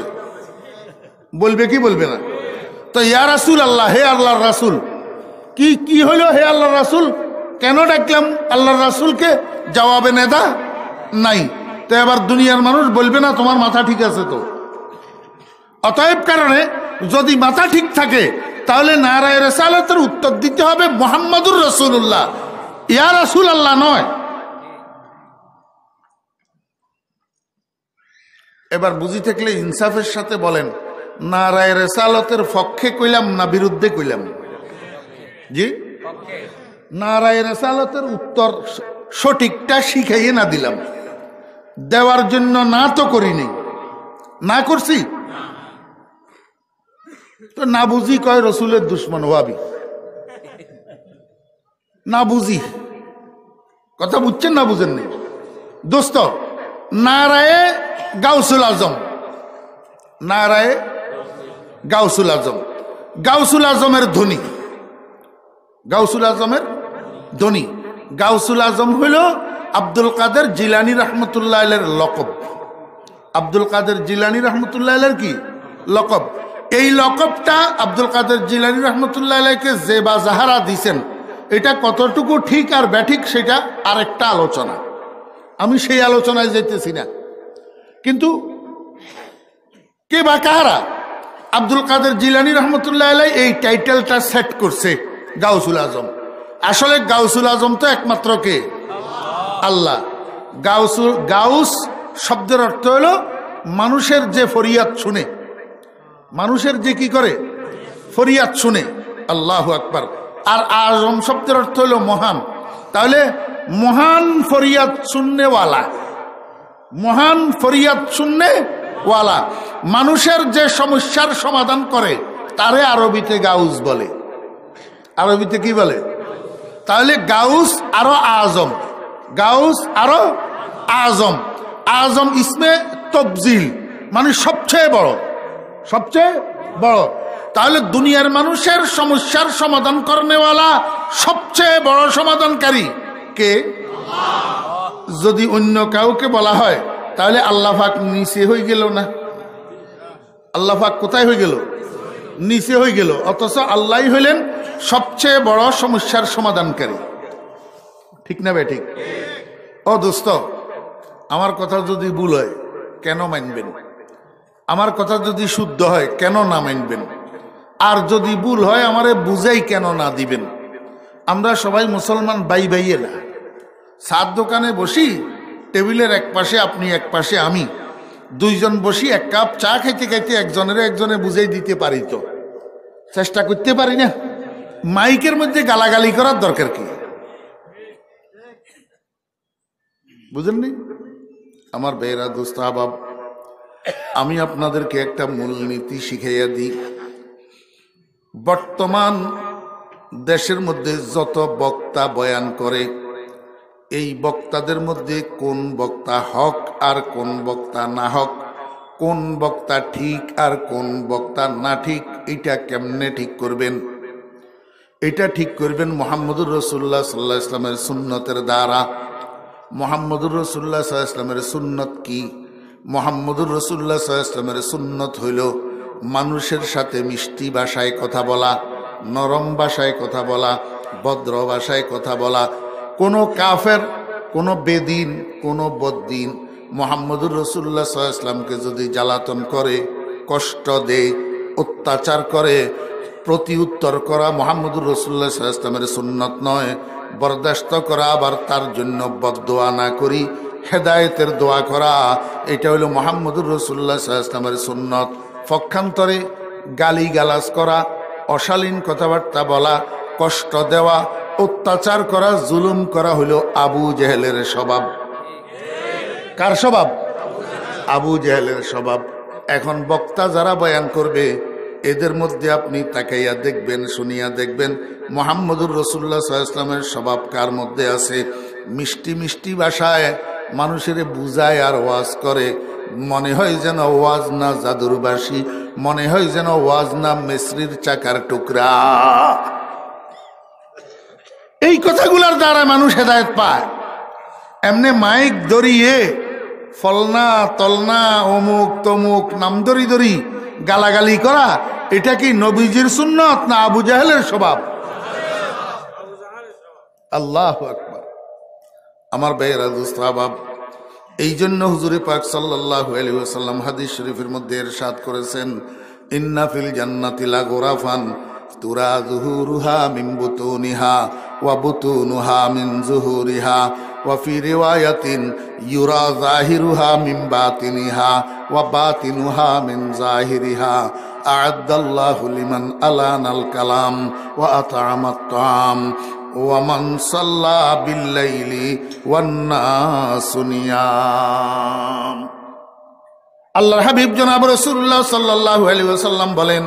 বলবে কি বলবে না? তো ইয়া রাসূল আল্লাহ, হে আল্লাহর রাসূল। কি কি হইল হে আল্লাহর রাসূল? কেন ডাকলাম আল্লাহর রাসূলকে? জবাবে নেদা নাই। তো এবার দুনিয়ার মানুষ বলবে না তোমার মাথা ঠিক আছে তো? অতএব কারণে যদি মাথা ঠিক থাকে তাহলে নারায়ে রিসালাতের উত্তর দিতে হবে মুহাম্মাদুর রাসূলুল্লাহ, ইয়া রাসূল আল্লাহ নয়। এবার বুঝি থাকলে ইনসাফের সাথে বলেন, নারায়ে রিসালাতের পক্ষে কইলাম না বিরুদ্ধে কইলাম? জি, নারায়ে রিসালাতের উত্তর সঠিকটা শিখাইয়ে না দিলাম, দেওয়ার জন্য না তো করিনি, না করছি তো না বুঝি কয় রসুলের দুশ্মন ওয়াবি। না বুঝি, কথা বুঝছেন না বুঝেননি? দোস্ত, নারায়ে গাউসুল আজম, নারায়ে গাউসুল আজম, গাউসুল আজমের ধ্বনি, গাউসুল আজমের ধ্বনি। গাউসুল আজম হইল আব্দুল কাদের জিলানী রহমতুল্লাহ আলাইহির লকব। আব্দুল কাদের জিলানী রহমতুল্লাহ আলাইহির কি লকব? এই লকবটা আব্দুল কাদের জিলানী রহমতুল্লাহ আলাইহিকে যে বা যাহারা দিছেন, এটা কতটুকু ঠিক আর ব্যাঠিক সেটা আরেকটা আলোচনা, আমি সেই আলোচনায় যেতেছি না। কিন্তু কে বা কাহারা আব্দুল কাদের জিলানী রহমতুল্লাহ আলাইহি এই টাইটেলটা সেট করছে গাউসুল আজম? আসলে গাউসুল আজম তো একমাত্র কে? আল্লাহ। গাউসুল, গাউস শব্দের অর্থ হলো মানুষের যে ফরিয়াদ শুনে, মানুষের যে কি করে ফরিয়াদ শুনে। আল্লাহু আকবার। আর আজম শব্দের অর্থ হলো মহান। তাহলে মহান ফরিয়াদ শুননেওয়ালা, মহান ফরিয়াদ শুননেওয়ালা, মানুষের যে সমস্যার সমাধান করে তারে আরবিতে গাউস বলে। আরবিতে কি বলে? তাহলে গাউস আরো আজম, গাউস আরো আজম। আজম ইসমে তফজিল, মানে সবচেয়ে বড়, সবচেয়ে বড়। তাহলে দুনিয়ার মানুষের সমস্যার সমাধান করনেওয়ালা সবচেয়ে বড় সমাধানকারী কে? যদি অন্য কাউকে বলা হয় তাহলে আল্লাহ পাক নিচে হয়ে গেল না? আল্লাহ পাক কোথায় হয়ে গেল? নিচে হয়ে গেল। অথচ আল্লাহই হইলেন সবচেয়ে বড় সমস্যার সমাধানকারী। ঠিক না বে ঠিক? ও দোস্ত, আমার কথা যদি ভুল হয় কেন মানবেন? আমার কথা যদি শুদ্ধ হয় কেন না মানবেন? আর যদি ভুল হয় আমারে বুঝাই কেন না দিবেন? আমরা সবাই মুসলমান ভাই ভাইয়েরা, সাত দোকানে বসি, টেবিলের এক পাশে আপনি এক পাশে আমি, দুইজন বসি এক কাপ চা খাইতে খাইতে একজনে বুঝাই দিতে পারি, তো চেষ্টা করতে পারি না? মাইকের মধ্যে গালাগালি করার দরকার কি? বুঝেননি? আমার বেয়েরা দোস্ত আহবাব, আমি আপনাদেরকে একটা মূলনীতি শিখাইয়া দিই। বর্তমান দেশের মধ্যে যত বক্তা বয়ান করে, এই বক্তাদের মধ্যে কোন বক্তা হক আর কোন বক্তা না হক, কোন বক্তা ঠিক আর কোন বক্তা না ঠিক, এটা কেমনে ঠিক করবেন? এটা ঠিক করবেন মুহাম্মদুর রাসূলুল্লাহ সাল্লাল্লাহু আলাইহি ওয়াসাল্লামের সুন্নতের দ্বারা। মুহাম্মদুর রাসূলুল্লাহ সাল্লাল্লাহু আলাইহি ওয়াসাল্লামের সুন্নত কি? মুহাম্মদুর রাসূলুল্লাহ সাল্লাল্লাহু আলাইহি ওয়াসাল্লামের সুন্নত হইল মানুষের সাথে মিষ্টি ভাষায় কথা বলা, নরম ভাষায় কথা বলা, ভদ্র ভাষায় কথা বলা। কোনো কাফের, কোনো বেদিন, কোনো বদ্দিন মুহাম্মদুর রাসূলুল্লাহ সাল্লাল্লাহু আলাইহি ওয়াসাল্লামকে যদি জ্বালাতন করে, কষ্ট দেয়, অত্যাচার করে, প্রতি উত্তর করা মুহাম্মদুর রাসূলুল্লাহ সাল্লাল্লাহু আলাইহি ওয়াসাল্লামের সুন্নত নয়। বরদাস্ত করা, আবার তার জন্য বদদোয়া না করি হেদায়েতের দোয়া করা, এটা হলো মুহাম্মদুর রাসূলুল্লাহ সাল্লাল্লাহু আলাইহি ওয়াসাল্লামের সুন্নত। পক্ষান্তরে গালি গালাজ করা, অশালীন কথাবার্তা বলা, কষ্ট দেওয়া, অত্যাচার করা, জুলুম করা হলো আবু জেহেলের স্বভাব। কার স্বভাব? আবু জেহেলের স্বভাব। এখন বক্তা যারা বয়ান করবে, এদের মধ্যে আপনি তাকাইয়া দেখবেন, শুনিয়া দেখবেন মুহাম্মদুর রাসূলুল্লাহ সাল্লাল্লাহু আলাইহি ওয়াসাল্লামের স্বভাব কার মধ্যে আছে। মিষ্টি মিষ্টি ভাষায় মানুষের বুঝায় আর ওয়াজ করে, মনে হয় যেন ওয়াজ না জাদুর বাঁশি, মনে হয় যেন ওয়াজ না মিসরির চাকার টুকরা। এই কথাগুলোর দ্বারা মানুষ হেদায়েত পায়। এমনি মাইক ধরিয়ে ফলনা তলনা অমুক তমুক নাম ধরি ধরি গালাগালি করা, এটা কি নবীজির সুন্নত না আবু জাহেলের স্বভাব? আল্লাহু আকবার। আমার ভাইয়েরা দোস্ত আহবাব, এই জন্য হুজুরে পাক সাল্লাল্লাহু আলাইহি ওয়াসাল্লাম হাদিস শরীফের মধ্যে ইরশাদ করেছেন, ইন্না ফিল জান্নাতি লাগুরাফান তুরা যুহুরুহা মিন বুতুনিহা ওয়া বুতুনুহা মিন যুহুরিহা ওয়া ফি রিওয়ায়াতিন ইউরা যাহিরুহা মিন বাতিনিহা ওয়া বাতিনুহা মিন যাহিরিহা। আ'আদ্দাল্লাহু লিমান আলানাল কালাম ওয়া আত'আমাত তা'আম ওয়া মান সাল্লা বিল-লাইলি ওয়ান নাসু নিয়াম। আল্লাহর হাবিব জনাব রাসূলুল্লাহ সাল্লাল্লাহু আলাইহি ওয়াসাল্লাম বলেন,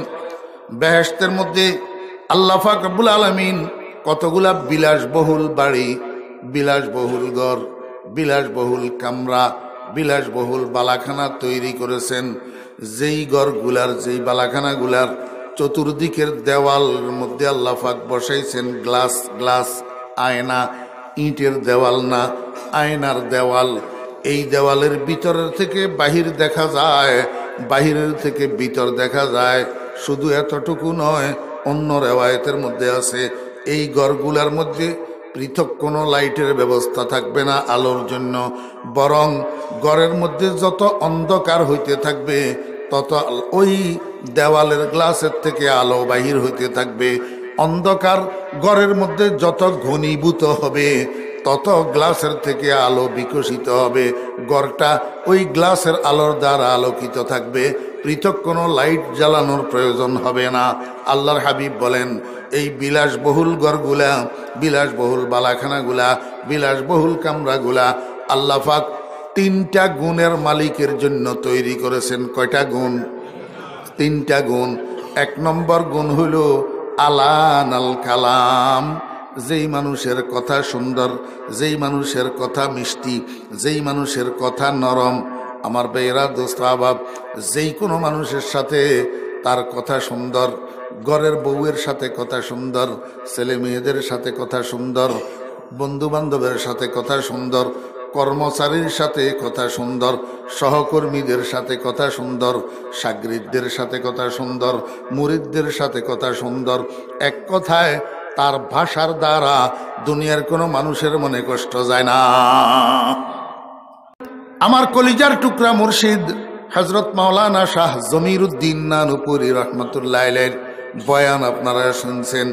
বেহেশতের মধ্যে আল্লাহ পাক রব্বুল আলামিন কতগুলা বিলাসবহুল বাড়ি, বিলাসবহুল ঘর, বিলাসবহুল কামরা, বিলাসবহুল বালাখানা তৈরি করেছেন। যেই ঘরগুলার, যেই বালাখানাগুলার চতুর্দিকের দেওয়ালের মধ্যে আল্লাহ পাক বসাইছেন গ্লাস গ্লাস, আয়না, ইটের দেওয়াল না, আয়নার দেওয়াল। এই দেওয়ালের ভিতরের থেকে বাহির দেখা যায়, বাহিরের থেকে ভিতর দেখা যায়। শুধু এতটুকু নয়, অন্য রেওয়ায়েতের মধ্যে আছে এই ঘরগুলার মধ্যে পৃথক কোনো লাইটের ব্যবস্থা থাকবে না আলোর জন্য, বরং ঘরের মধ্যে যত অন্ধকার হইতে থাকবে তত ওই দেওয়ালের গ্লাসের থেকে আলো বাহির হইতে থাকবে। অন্ধকার ঘরের মধ্যে যত ঘনীভূত হবে তত গ্লাসের থেকে আলো বিকশিত হবে। ঘরটা ওই গ্লাসের আলোর দ্বারা আলোকিত থাকবে, পৃথক কোনো লাইট জ্বালানোর প্রয়োজন হবে না। আল্লাহর হাবিব বলেন, এই বিলাসবহুল ঘরগুলা, বিলাসবহুল বালাখানাগুলা, বিলাসবহুল কামরাগুলা আল্লাহ পাক তিনটা গুণের মালিকের জন্য তৈরি করেছেন। কয়টা গুণ? তিনটা গুণ। এক নম্বর গুণ হইল আলানাল কালাম, যেই মানুষের কথা সুন্দর, যেই মানুষের কথা মিষ্টি, যেই মানুষের কথা নরম। আমার ভাইয়েরা দোস্ত আহবাব, যেই কোনো মানুষের সাথে তার কথা সুন্দর, ঘরের বউয়ের সাথে কথা সুন্দর, ছেলে মেয়েদের সাথে কথা সুন্দর, বন্ধু বান্ধবের সাথে কথা সুন্দর, কর্মচারীর সাথে কথা সুন্দর, সহকর্মীদের সাথে কথা সুন্দর, সাগরিদদের সাথে কথা সুন্দর, মুরিদদের সাথে কথা সুন্দর। এক কথায় তার ভাষার দ্বারা দুনিয়ার কোনো মানুষের মনে কষ্ট যায় না। আমার কলিজার টুকরা মুর্শিদ হযরত মাওলানা শাহ জমিরুদ্দিন নানুপুরি রহমতুল্লাহ আলাইহির বয়ান আপনারা শুনছেন।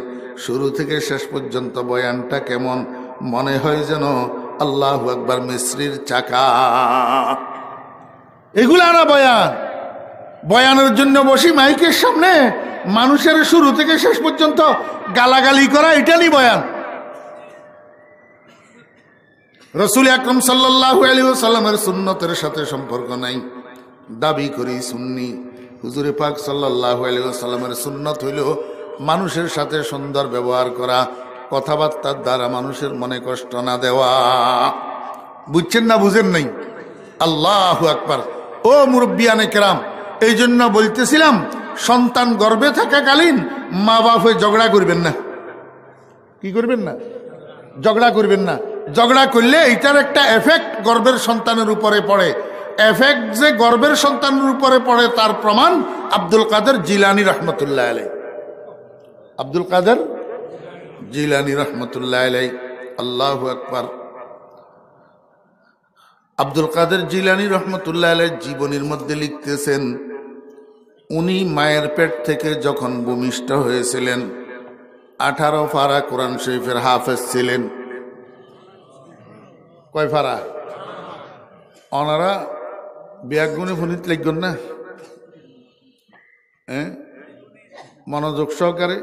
শুরু থেকে শেষ পর্যন্ত বয়ানটা কেমন, মনে হয় যেন আল্লাহু আকবার মিসরির চাকা। এগুলা না বয়ান। বয়ানের জন্য বসি মাইকের সামনে মানুষের শুরু থেকে শেষ পর্যন্ত গালাগালি করা, এটা নি বয়ান। রাসূল আকরাম সাল্লাল্লাহু আলাইহি ওয়াসাল্লামের সুন্নতের সাথে সম্পর্ক নাই, দাবি করি সুন্নি। হুজুরে পাক সাল্লাল্লাহু আলাইহি ওয়াসাল্লামের সুন্নত হইল মানুষের সাথে সুন্দর ব্যবহার করা, কথাবার্তার দ্বারা মানুষের মনে কষ্ট না দেওয়া। বুঝছেন না বুঝেন নাই? আল্লাহু আকবার। ও মুরব্বিয়ানে কেরাম, এই জন্য বলতেছিলাম সন্তান গর্ভে থাকাকালীন মা বাপ হয়ে ঝগড়া করবেন না। কি করবেন না? ঝগড়া করবেন না। ঝগড়া করলে এটার একটা এফেক্ট গর্ভের সন্তানের উপরে পড়ে। এফেক্ট যে গর্ভের সন্তানের উপরে পড়ে তার প্রমাণ আব্দুল কাদের জিলানী রহমতুল্লাহ আলাই। আব্দুল কাদের জিলানী রহমতুল্লাহ আলাই। আল্লাহু আকবার। আব্দুল কাদের জিলানী রহমতুল্লাহ আলাই জীবনীর মধ্যে লিখতেছেন, উনি মায়ের পেট থেকে যখন ভূমিষ্ঠ হয়েছিলেন 18 পারা কোরআন শরীফের হাফেজ ছিলেন। কয় পারা? ওনারা বিয়াগুনে ফোনিত লিখবেন না, মনোযোগ সহকারে।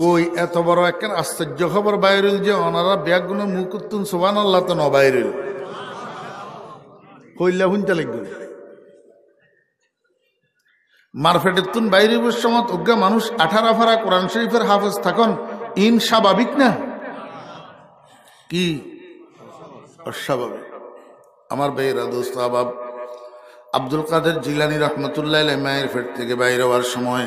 কই এত বড় একটা আশ্চর্য খবর বাইরেল যে ওনারা বিয়াগুনে মুখ তুন সুবহানাল্লাহ তো নবাইরেল কইলা হুনতে লিখবেন। মারফেটের তুন বাইরে সমত অজ্ঞা মানুষ 18 পারা কোরআন শরীফের হাফেজ থাকুন, ইন স্বাভাবিক না? কি অস্বাভাবিক? আমার ভাইয়েরা, দোস্ত আবাব, আব্দুল কাদের জিলানী রহমতুল্লাহ আলাইহি মায়ের পেট থেকে বাইরে হওয়ার সময়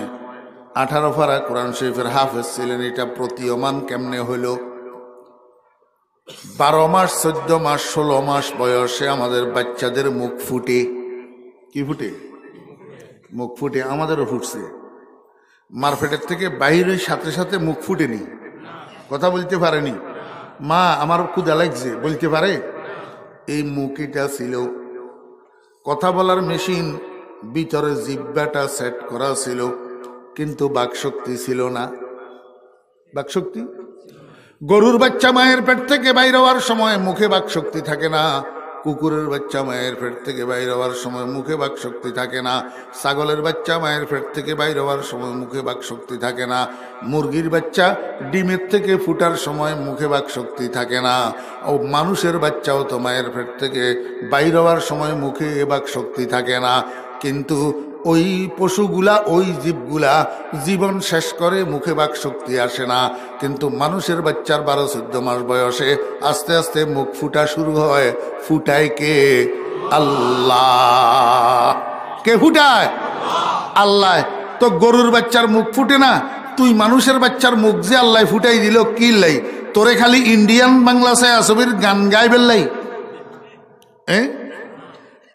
18 পারা কোরআন শরীফের হাফেজ ছিলেন। এটা প্রতীয়মান কেমনে হইল? 12 মাস, 14 মাস, 16 মাস বয়সে আমাদের বাচ্চাদের মুখ ফুটে। কি ফুটে? মুখ ফুটে। আমাদেরও ফুটছে। মারফেটের থেকে বাইরের সাথে সাথে মুখ ফুটেনি, কথা বলতে পারেনি। মা আমার ক্ষুধা লাগছে বলতে পারে? এই মুখ এটা ছিল। কথা বলার মেশিন ভিতরে জিহ্বাটা সেট করা ছিল, কিন্তু বাকশক্তি ছিল না। বাকশক্তি? গরুর বাচ্চা মায়ের পেট থেকে বাইরে হওয়ার সময় মুখে বাকশক্তি থাকে না। কুকুরের বাচ্চা মায়ের পেট থেকে বাইরে হওয়ার সময় মুখে বাকশক্তি থাকে না। ছাগলের বাচ্চা মায়ের পেট থেকে বাইরে হওয়ার সময় মুখে বাকশক্তি থাকে না। মুরগির বাচ্চা ডিমের থেকে ফুটার সময় মুখে বাকশক্তি থাকে না। ও মানুষের বাচ্চাও তো মায়ের পেট থেকে বাইরে হওয়ার সময় মুখে বাকশক্তি থাকে না। কিন্তু ওই পশুগুলা, ওই জীবগুলা জীবন শেষ করে মুখে বাকশক্তি আসে না। কিন্তু মানুষের বাচ্চার 12-14 মাস বয়সে আস্তে আস্তে মুখ ফুটা শুরু হয়। ফুটায় কে? আল্লাহ। কে ফুটায়? আল্লাহ। তো গরুর বাচ্চার মুখ ফুটে না, তুই মানুষের বাচ্চার মুখ যে আল্লাহ ফুটাই দিল কি লাই? তোরে খালি ইন্ডিয়ান বাংলা সায় আসবির গান গাইবেন লাই?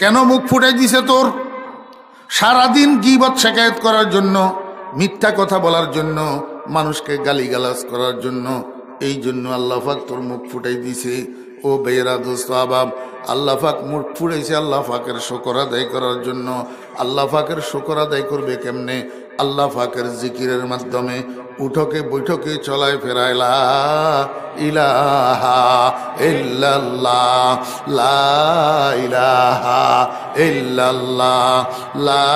কেন মুখ ফুটাই দিছে তোর? সারাদিন গীবত শিকায়ত করার জন্য, মিথ্যা কথা বলার জন্য, মানুষকে গালিগালাজ করার জন্য। এই জন্য আল্লাহ পাক তোর মুখ ফুটাই দিছে। ও বেয়েরা, দোস্ত আবাব, আল্লাহ পাক মুখ ফুটাইছে আল্লাহ পাকের শুকর আদায় করার জন্য। আল্লাহ পাকের শুকর আদায় করবে কেমনে? আল্লাহ পাকের জিকিরের মাধ্যমে। উঠকে বৈঠকে চলায় ফেরায় লা ইলাহা ইল্লাল্লাহ, লা ইলাহা ইল্লাল্লাহ, লা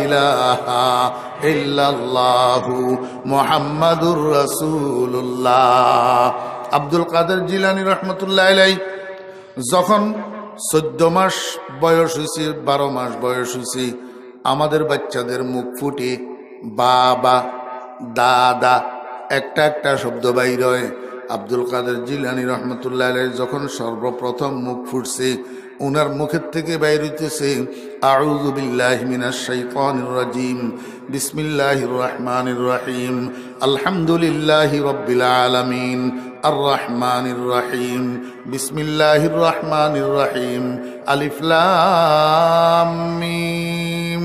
ইলাহা ইল্লাল্লাহু মুহাম্মাদুর রাসূলুল্লাহ। আব্দুল কাদের জিলানী রহমতুল্লাহ আলাইহি যখন 14 মাস বয়স হয়েছে, 12 মাস বয়স হয়েছে, আমাদের বাচ্চাদের মুখ ফুটে বাবা, দাদা, একটা একটা শব্দ বাইর হয়। আব্দুল কাদের জিলানী রহমতুল্লাহ আলাইহি যখন সর্বপ্রথম মুখ ফুটছে, উনার মুখের থেকে বাইর হইতেছে আউযু বিল্লাহি মিনাশ শাইতানির রাজিম, বিসমিল্লাহির রহমানির রহিম, আলহামদুলিল্লাহি রাব্বিল আলামিন, আর রহমানির রহিম, বিসমিল্লাহির রহমানির রহিম, আলিফ লাম মিম,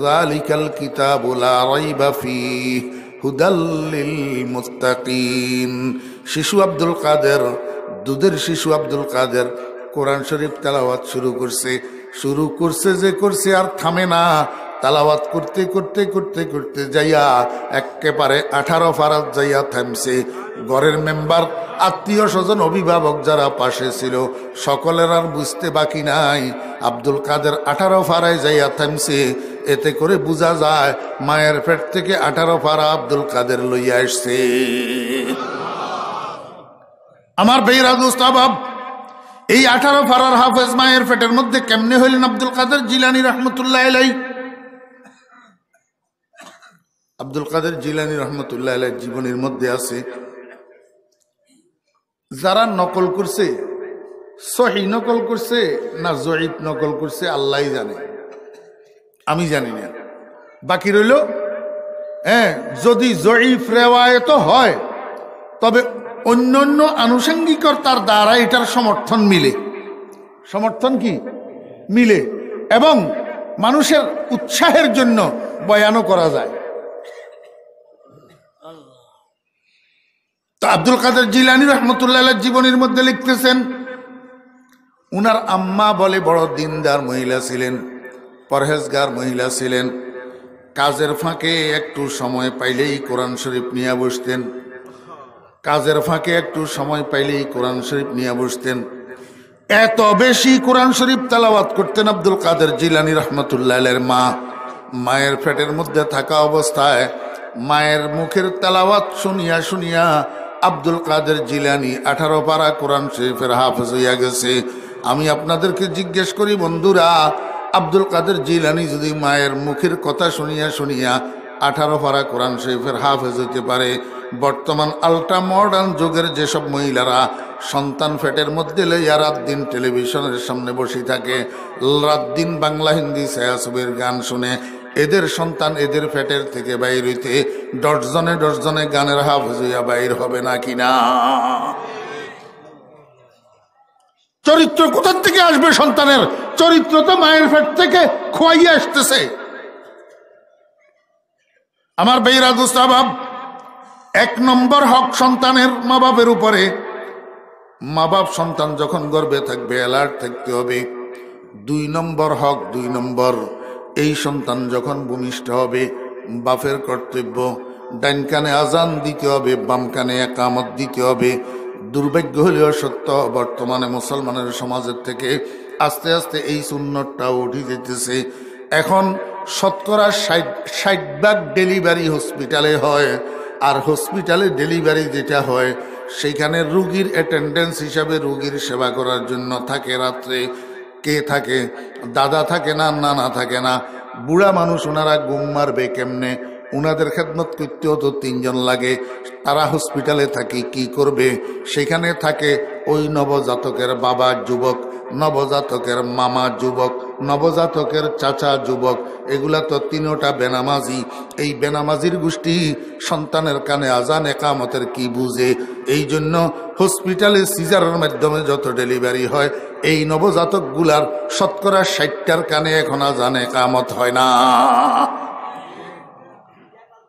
যালিকাল কিতাবু লা রাইবা ফীহি হুদাল লিল মুত্তাকিন। শিশু আব্দুল কাদের, দুধের শিশু আব্দুল কাদের কোরআন শরীফ তেলাওয়াত শুরু করছে যে করছে আর থামে না। তালাওয়াত করতে করতে করতে করতে যাইয়া একেবারে 18 ফারাত যাইয়া থামছে। ঘরের মেম্বার, আত্মীয় স্বজন, অভিভাবক যারা পাশে ছিল সকলের আর বুঝতে বাকি নাই আব্দুল কাদের 18 ফারায় যাইয়া থামছে। এতে করে বোঝা যায় মায়ের পেট থেকে 18 ফারা আব্দুল কাদের লইয়া আসছে। আমার বেইরা দোস্ত আবাব, এই 18 ফারার হাফেজ মায়ের পেটের মধ্যে কেমনে হইলেন আব্দুল কাদের জিলানী রহমতুল্লাহ আলাইহি? আব্দুল কাদের জিলানী রহমতুল্লাহ আলাইহি জীবনের মধ্যে আছে, যারা নকল করছে, সহিহ নকল করছে না জয়ীফ নকল করছে আল্লাহই জানে, আমি জানি না। বাকি রইল যদি জয়ীফ রেওয়ায়েত হয় তবে অন্যান্য আনুষঙ্গিকতার দ্বারা এটার সমর্থন মিলে, সমর্থন কি মিলে, এবং মানুষের উৎসাহের জন্য বয়ানও করা যায়। তো আব্দুল কাদের জিলানী রহমতুল্লাহ আলাইহি জীবনের মধ্যে লিখতেছেন, উনার আম্মা বলে বড় দিনদার মহিলা ছিলেন, পরহেজগার মহিলা ছিলেন। কাজের ফাঁকে একটু সময় পাইলেই কোরআন শরীফ নিয়ে বসতেন, কাজের ফাঁকে একটু সময় পাইলেই কোরআন শরীফ নিয়ে বসতেন। এত বেশি কোরআন শরীফ তেলাওয়াত করতেন আব্দুল কাদের জিলানী রহমতুল্লাহ আলাইহির মা। মায়ের পেটের মধ্যে থাকা অবস্থায় মায়ের মুখের তেলাওয়াত শুনিয়া শুনিয়া আব্দুল কাদের জিলানী 18 পারা কোরআন শরীফের হাফেজ হইয়া গেছে। আমি আপনাদেরকে জিজ্ঞেস করি বন্ধুরা, আব্দুল কাদের জিলানী যদি মায়ের মুখের কথা শুনিয়া শুনিয়া 18 পারা কোরআন শরীফের হাফেজ হইতে পারে, বর্তমান আল্ট্রা মডার্ন যুগের যেসব মহিলারা সন্তান পেটের মধ্যে লইয়া রাত দিন টেলিভিশনের সামনে বসে থাকে, রাত দিন বাংলা হিন্দি ছায়াছবির গান শুনে, এদের সন্তান এদের পেটের থেকে বাইর হইতে ডজনে ডজনে গানের হাফেজ হইয়া বাইর হবে না কিনা? চরিত্র কোথা থেকে আসবে? সন্তানের চরিত্র তো মায়ের পেট থেকে খোয়াইয়া আসতেছে। আমার বেইরা দোস্ত আবাব, 1 নম্বর হক সন্তানের মা বাপের উপরে। মা বাপ সন্তান যখন গর্ভে থাকবে অ্যালার্ট থাকতে হবে। 2 নম্বর হক, 2 নম্বর, এই সন্তান যখন ভূমিষ্ঠ হবে বাপের কর্তব্য ডাইন কানে আজান দিতে হবে, বাম কানে একামত দিতে হবে। দুর্ভাগ্য হলেও সত্য, বর্তমানে মুসলমানের সমাজের থেকে আস্তে আস্তে এই সুন্নতটাও উঠে যেতেছে। এখন শতকরা 60% ডেলিভারি হসপিটালে হয়, আর হসপিটালে ডেলিভারি যেটা হয় সেইখানে রুগীর অ্যাটেন্ডেন্স হিসাবে রুগীর সেবা করার জন্য থাকে রাত্রে কে থাকে? দাদা থাকে না, নানা থাকে না। বুড়া মানুষ, ওনারা ঘুম মারবে কেমনে? ওনাদের খেদমত করতেও তো 3 জন লাগে। তারা হসপিটালে থাকে কি করবে? সেখানে থাকে ওই নবজাতকের বাবা যুবক, নবজাতকের মামা যুবক, নবজাতকের চাচা যুবক, এগুলা তো 3টা বেনামাজি। এই বেনামাজির গোষ্ঠী সন্তানের কানে আজান একামতের কি বুঝে? এই জন্য হসপিটালে সিজারের মাধ্যমে যত ডেলিভারি হয় এই নবজাতক গুলার শতকরা 60টার কানে এখন আজান একামত হয় না।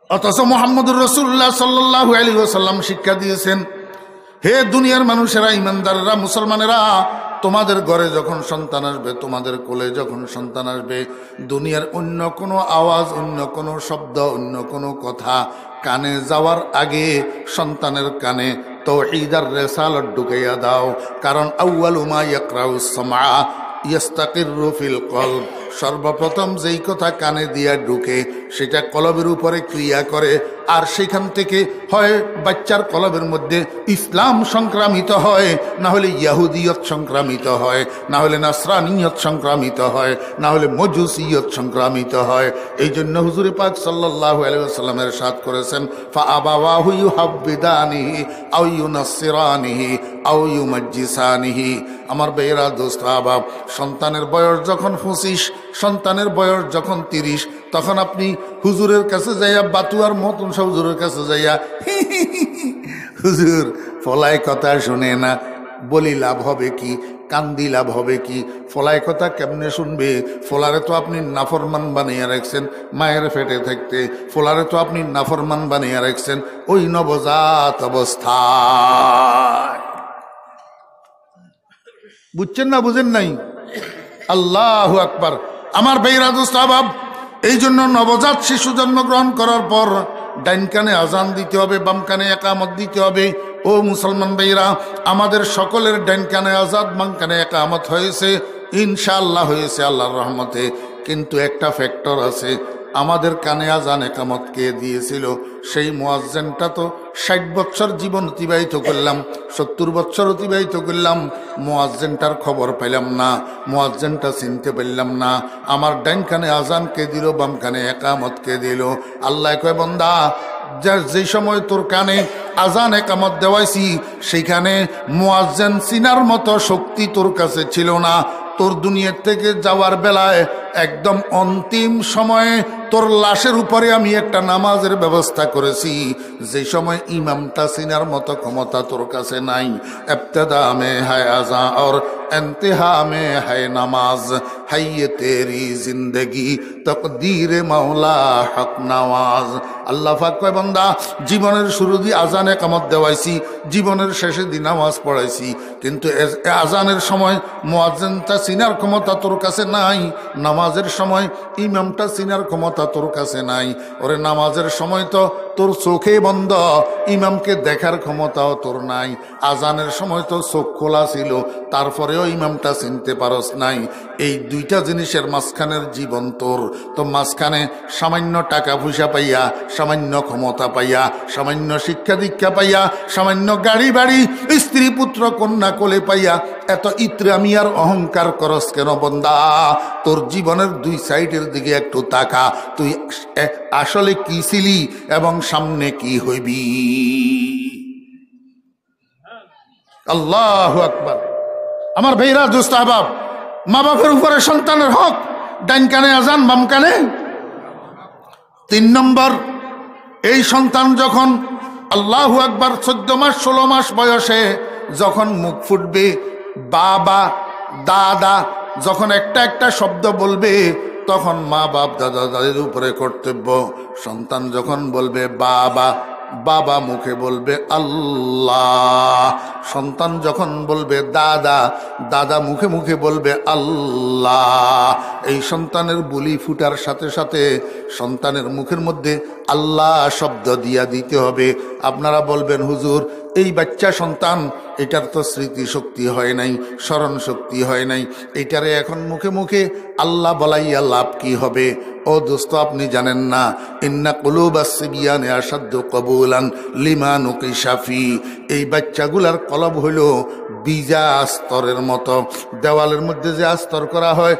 অথচ মুহাম্মদুর রাসূলুল্লাহ সাল্লাল্লাহু আলাইহি ওয়াসাল্লাম শিক্ষা দিয়েছেন, হে দুনিয়ার মানুষেরা, ইমানদারেরা, মুসলমানেরা, তোমাদের ঘরে যখন সন্তান আসবে, তোমাদের কোলে যখন সন্তান আসবে, দুনিয়ার অন্য কোনো আওয়াজ, অন্য কোনো শব্দ, অন্য কোনো কথা কানে যাওয়ার আগে সন্তানের কানে তাওহীদ আর রিসালাত ঢুকাইয়া দাও। কারণ আউয়ালু মা ইয়াকরাউস সামআ ইয়াস্তাকিরু ফিল কলব, সর্বপ্রথম যেই কথা কানে দিয়া ঢুকে সেটা কলবের উপরে ক্রিয়া করে, আর সেখান থেকে হয় বাচ্চার কলবের মধ্যে ইসলাম সংক্রামিত হয়, না হলে ইয়াহুদিয়ত সংক্রামিত হয়, না হলে নাসরানিয়ত সংক্রামিত হয়, না হলে মজুসিয়ত সংক্রামিত হয়। এই জন্য হুজুর পাক সাল্লাল্লাহু আলাইহি ওয়াসাল্লামের ইরশাদ করেছেন, ফা আবাওয়াহু ইউহাব্বিদানিহি আও ইউনাসসিরানিহি আও ইউমাজ্জিসানিহি। আমার বেয়েরা দোস্ত আবাব, সন্তানের বয়স যখন 25, সন্তানের বয়স যখন 30, তখন আপনি হুজুরের কাছে যাইয়া, বাতুয়ার মতন সব হুজুরের কাছে যাইয়া হুজুর ফলাই কথা শুনে না, বলি লাভ হবে কি? কান্দি লাভ হবে কি? ফলাই কথা কেমনে শুনবে? ফলারে তো আপনি নাফরমান বানিয়ে রাখছেন মায়ের পেটে থাকতে, ফলারে তো আপনি নাফরমান বানিয়ে রাখছেন ওই নবজাত অবস্থায়। বুঝছেন না? বুঝেন নাই? আল্লাহু আকবার। আমার বেইরা দোস্ত আবাব, এই জন্য নবজাত শিশু জন্মগ্রহণ করার পর ডাইন কানে আজান দিতে হবে, বাম কানে একামত দিতে হবে। ও মুসলমান ভাইরা, আমাদের সকলের ডাইন কানে আজাদ, বাম কানে একামত হয়েছে, ইনশাআল্লাহ হয়েছে আল্লাহর রহমতে। কিন্তু একটা ফ্যাক্টর আছে, আমাদের কানে আজান একামত কে দিয়েছিল? সেই মুয়াজ্জিনটা তো 60 বছর জীবন অতিবাহিত করলাম, 70 বছর অতিবাহিত করলাম, মুয়াজ্জিনটার খবর পেলাম না, মুয়াজ্জিনটা চিনতে পারলাম না। আমার ডাইন কানে আজান কে দিল, বাম কানে একামত কে দিল? আল্লাহ কয়, বান্দা, যে সময় তোর কানে আজান একামত দেওয়াইছি সেইখানে মুয়াজ্জিন চিনার মতো শক্তি তোর কাছে ছিল না। তোর দুনিয়ার থেকে যাওয়ার বেলায় একদম অন্তিম সময়ে তোর লাশের উপরে আমি একটা নামাজের ব্যবস্থা করেছি, যে সময় ইমামটা চিনার মতো ক্ষমতা তোর কাছে নাই। ইবতিদা মে হায় আজান और इंतहा में है नमाज, है ये तेरी जिंदगी तकदीर मौला हक नवाज। আল্লাহ পাক কয়, বান্দা, জীবনের শুরু দিয়ে আজান একামত দেওয়াইছি, জীবনের শেষে দিয়ে নামাজ পড়াইছি, কিন্তু আজানের সময় মুয়াজ্জিনটা চিনার ক্ষমতা তোর কাছে নাই, নামাজের সময় ইমামটা চিনার ক্ষমতা তোর কাছে নাই। ওরে নামাজের সময় তো তোর চোখে বন্ধ, ইমামকে দেখার ক্ষমতাও তোর নাই। আজানের সময় তো চোখ খোলা ছিল, তারপরেও ইমামটা চিনতে পারস নাই। এই দুইটা জিনিসের মাঝখানের জীবন তোর। তো মাঝখানে সামান্য টাকা পয়সা পাইয়া, সামান্য ক্ষমতা পাইয়া, সামান্য শিক্ষা দীক্ষা পাইয়া, সামান্য গাড়ি বাড়ি, স্ত্রী পুত্র কন্যা কোলে পাইয়া এত ইত্রামি আর অহংকার করস কেন বন্দা? তোর জীবনের দুই সাইডের দিকে একটু তাকা, তুই আসলে কি ছিলি এবং সামনে কি হইবি। আল্লাহু আকবার। আমার ভাইরা, দোস্ত আহবাব, মা বাপের উপরে সন্তানের হক, ডাইন কানে আজান, বাম কানে। 3 নম্বর, এই সন্তান যখন আল্লাহু আকবার 14 মাস 16 মাস বয়সে যখন মুখ ফুটবে, বাবা দাদা যখন একটা একটা শব্দ বলবে, তখন মা বাপ দাদা দাদির উপরে কর্তব্য। সন্তান যখন বলবে বাবা, বাবা মুখে বলবে আল্লাহ। সন্তান যখন বলবে দাদা, দাদা মুখে মুখে বলবে আল্লাহ। এই সন্তানের বুলি ফুটার সাথে সাথে সন্তানের মুখের মধ্যে আল্লাহ শব্দ দিয়া দিতে হবে। আপনারা বলবেন, হুজুর, এই বাচ্চা সন্তান, এটার তো স্মৃতি শক্তি হয় নাই, স্মরণ শক্তি হয় নাই, এটারে এখন মুখে মুখে আল্লাহ বলাইয়া লাভ কি হবে? ও দোস্ত, আপনি জানেন না, ইন্না কুলুবাস সিবিয়ানে আশাদ্দু কবুলান লিমা নুকিশা ফি। এই বাচ্চাগুলার কলব হইল বীজা আস্তরের মতো। দেওয়ালের মধ্যে যে আস্তর করা হয়,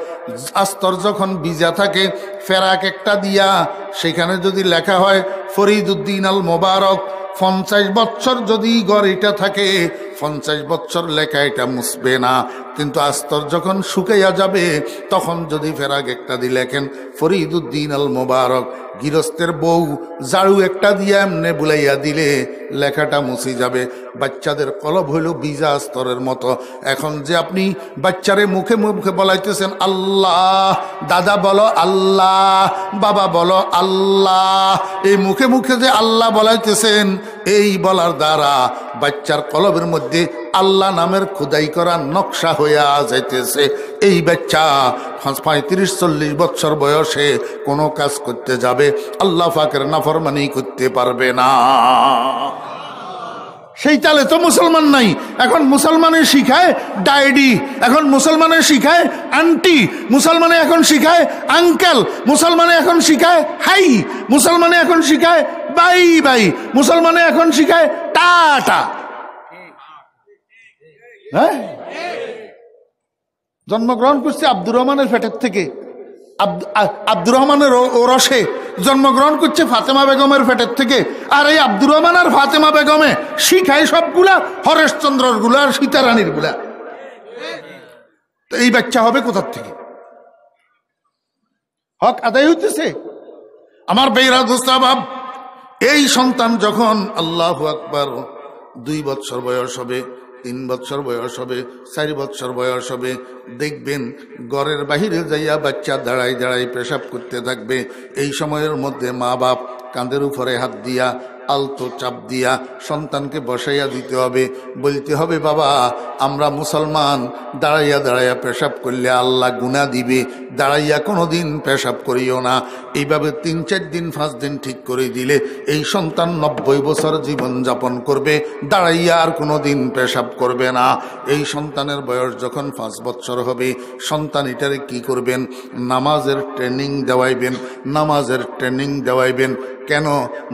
আস্তর যখন বীজা থাকে, ফেরাক একটা দিয়া সেখানে যদি লেখা হয় ফরিদউদ্দিন আল মোবারক, 50 বছর যদি গড় থাকে, 50 বছর লেখা এটা মুছবে না। কিন্তু আস্তর যখন শুকাইয়া যাবে, তখন যদি ফেরাক একটা দিয়ে লেখেন ফরিদউদ্দিন আল মোবারক, গৃহস্থের বউ ঝাড়ু একটা দিয়ে এমনে বুলাইয়া দিলে লেখাটা মুছে যাবে। বাচ্চাদের কলব হইল বীজা স্তরের মতো। এখন যে আপনি বাচ্চারে মুখে মুখে বলাইতেছেন আল্লাহ, দাদা বলো আল্লাহ, বাবা বলো আল্লাহ, এই মুখে মুখে যে আল্লাহ বলাইতেছেন, এই বলার দ্বারা বাচ্চার কলবের মধ্যে আল্লাহ নামের খোদাই করা নকশা হইয়া যাইতেছে। এই বাচ্চা 35-40 বছর বয়সে কোনো কাজ করতে যাবে, আল্লাহ পাকের নাফরমানি করতে পারবে না। সেই তালে তো মুসলমান নাই। এখন মুসলমানে শিখায় ডায়েডি, এখন মুসলমানে শিখায় আন্টি, মুসলমানে এখন শিখায় আঙ্কেল, মুসলমানে এখন শিখায় হাই, মুসলমানে এখন শিখায় বাই বাই, মুসলমানে এখন শিখায় টাটা। হ্যাঁ, জন্মগ্রহণ করছে আব্দুর রহমানের পেটের থেকে, আব্দুর রহমানের ওরসে জন্মগ্রহণ করছে ফাতেমা বেগমের পেটের থেকে। আর এই আব্দুর রহমান আর ফাতেমা বেগমে শিখায় সবগুলা হরেশচন্দ্রর গুলা আর সীতারানীর গুলা। তো এই বাচ্চা হবে কোথার থেকে? হক আদায় হইতেছে। আমার বেইরা দোস্তাবাব, এই সন্তান যখন আল্লাহু আকবার 2 বছর বয়স হবে, 3 বছর বয়স হবে, 4 বছর বয়স হবে, দেখবেন ঘরের বাহিরে যাইয়া বাচ্চা দাঁড়াই দাঁড়াই পেশাব করতে থাকবে। এই সময়ের মধ্যে মা বাপ কাঁধের উপরে হাত দিয়া আলতো চাপ দিয়া সন্তানকে বসাইয়া দিতে হবে, বলতে হবে বাবা আমরা মুসলমান, দাঁড়াইয়া দাঁড়াইয়া পেশাব করলে আল্লাহ গুনাহ দিবে, দাঁড়াইয়া কোনোদিন পেশাব করিও না। এইভাবে 3-4 দিন 5 দিন ঠিক করে দিলে এই সন্তান 90 বছর জীবন যাপন করবে, দাঁড়াইয়া আর কোনোদিন পেশাব করবে না। এই সন্তানের বয়স যখন 5 বছর হবে, সন্তান এটারে কি করবেন? নামাজের ট্রেনিং দেওয়াইবেন, নামাজের ট্রেনিং দেওয়াইবেন। কেন?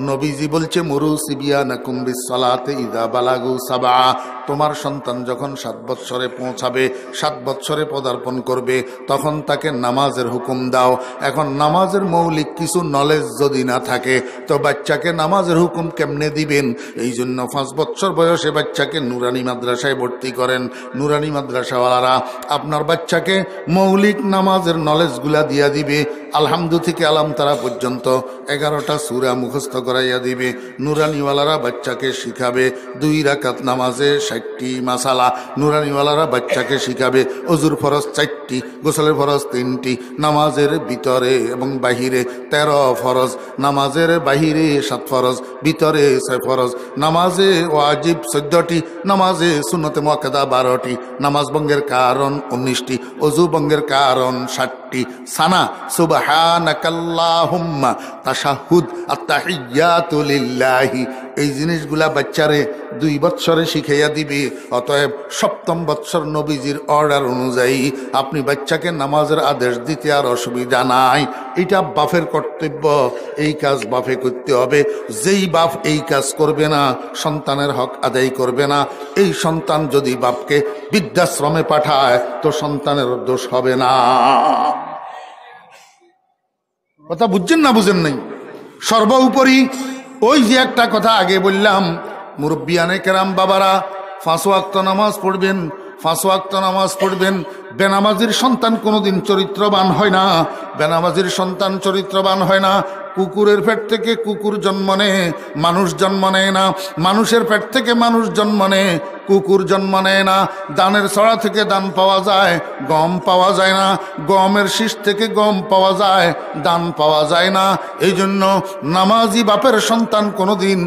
নবীজি বলছে মুরু সিবিয়ানাকুম বিসসালাতি ইযা বালাগু সাবআ। তোমার সন্তান যখন 7 বছরে পৌঁছাবে, 7 বছরে পদার্পণ করবে, তখন তাকে নামাজের হুকুম দাও। এখন নামাজের মৌলিক কিছু নলেজ যদি না থাকে তো বাচ্চাকে নামাজের হুকুম কেমনে দিবেন? এই জন্য 5 বছর বয়সে বাচ্চাকে নুরানি মাদ্রাসায় ভর্তি করেন। নুরানি মাদ্রাসাওয়ালারা আপনার বাচ্চাকে মৌলিক নামাজের নলেজগুলা দিয়া দিবে। আলহামদু থেকে আলাম তারা পর্যন্ত 11টা সূরা মুখস্থ করাইয়া দিবে। নুরানিওয়ালারা বাচ্চাকে শিখাবে 2 রাকাত নামাজে 60টি মাসালা। নুরানিওয়ালারা বাচ্চাকে শিখাবে ওযুর ফরজ 4টি, গোসলের ফরজ 3টি, নামাজের ভিতরে এবং বাহিরে 13 ফরজ, নামাজের বাহিরে 7 ফরজ, ভিতরে 6 ফরজ, নামাজে ওয়াজিব 14টি, নামাজে সুন্নতে মুআক্কাদা 12টি, নামাজ ভঙ্গের কারণ 19টি, ওযু ভঙ্গের কারণ 60টি, সানা সুবহানাকাল্লাহুম্মা, তাশাহুদ, আত-তাহিয়াতু লিল্লাহি, এই জিনিসগুলা বাচ্চারে 2 বছরে শিখাইয়া দিবে। অতএব 7ম বছর নবীজির অর্ডার অনুযায়ী আপনি বাচ্চাকে নামাজের আদেশ দিতে আর অসুবিধা নাই। এটা বাপের কর্তব্য, এই কাজ বাপে করতে হবে। যেই বাপ এই কাজ করবে না, সন্তানের হক আদায় করবে না। এই সন্তান যদি বাপকে বৃদ্ধাশ্রমে পাঠায় তো সন্তানের দোষ হবে না। কথা বুঝছেন না বুঝেন নাই? সর্বোপরি ওই যে একটা কথা আগে বললাম, মুরব্বিয়ানে কেরাম বাবারা 5 ওয়াক্ত নামাজ পড়বেন, 5 ওয়াক্ত নামাজ পড়বেন। বেনামাজির সন্তান কোনোদিন চরিত্রবান হয় না, বেনামাজির সন্তান চরিত্রবান হয় না। কুকুরের পেট থেকে কুকুর জন্ম নেয়, মানুষ জন্ম নেয় না। মানুষের পেট থেকে মানুষ জন্ম নেয়, কুকুর জন্ম নেয় না। ধানের ছড়া থেকে ধান পাওয়া যায়, গম পাওয়া যায় না। গমের শীষ থেকে গম পাওয়া যায়, ধান পাওয়া যায় না। এই জন্য নামাজি বাপের সন্তান কোনোদিন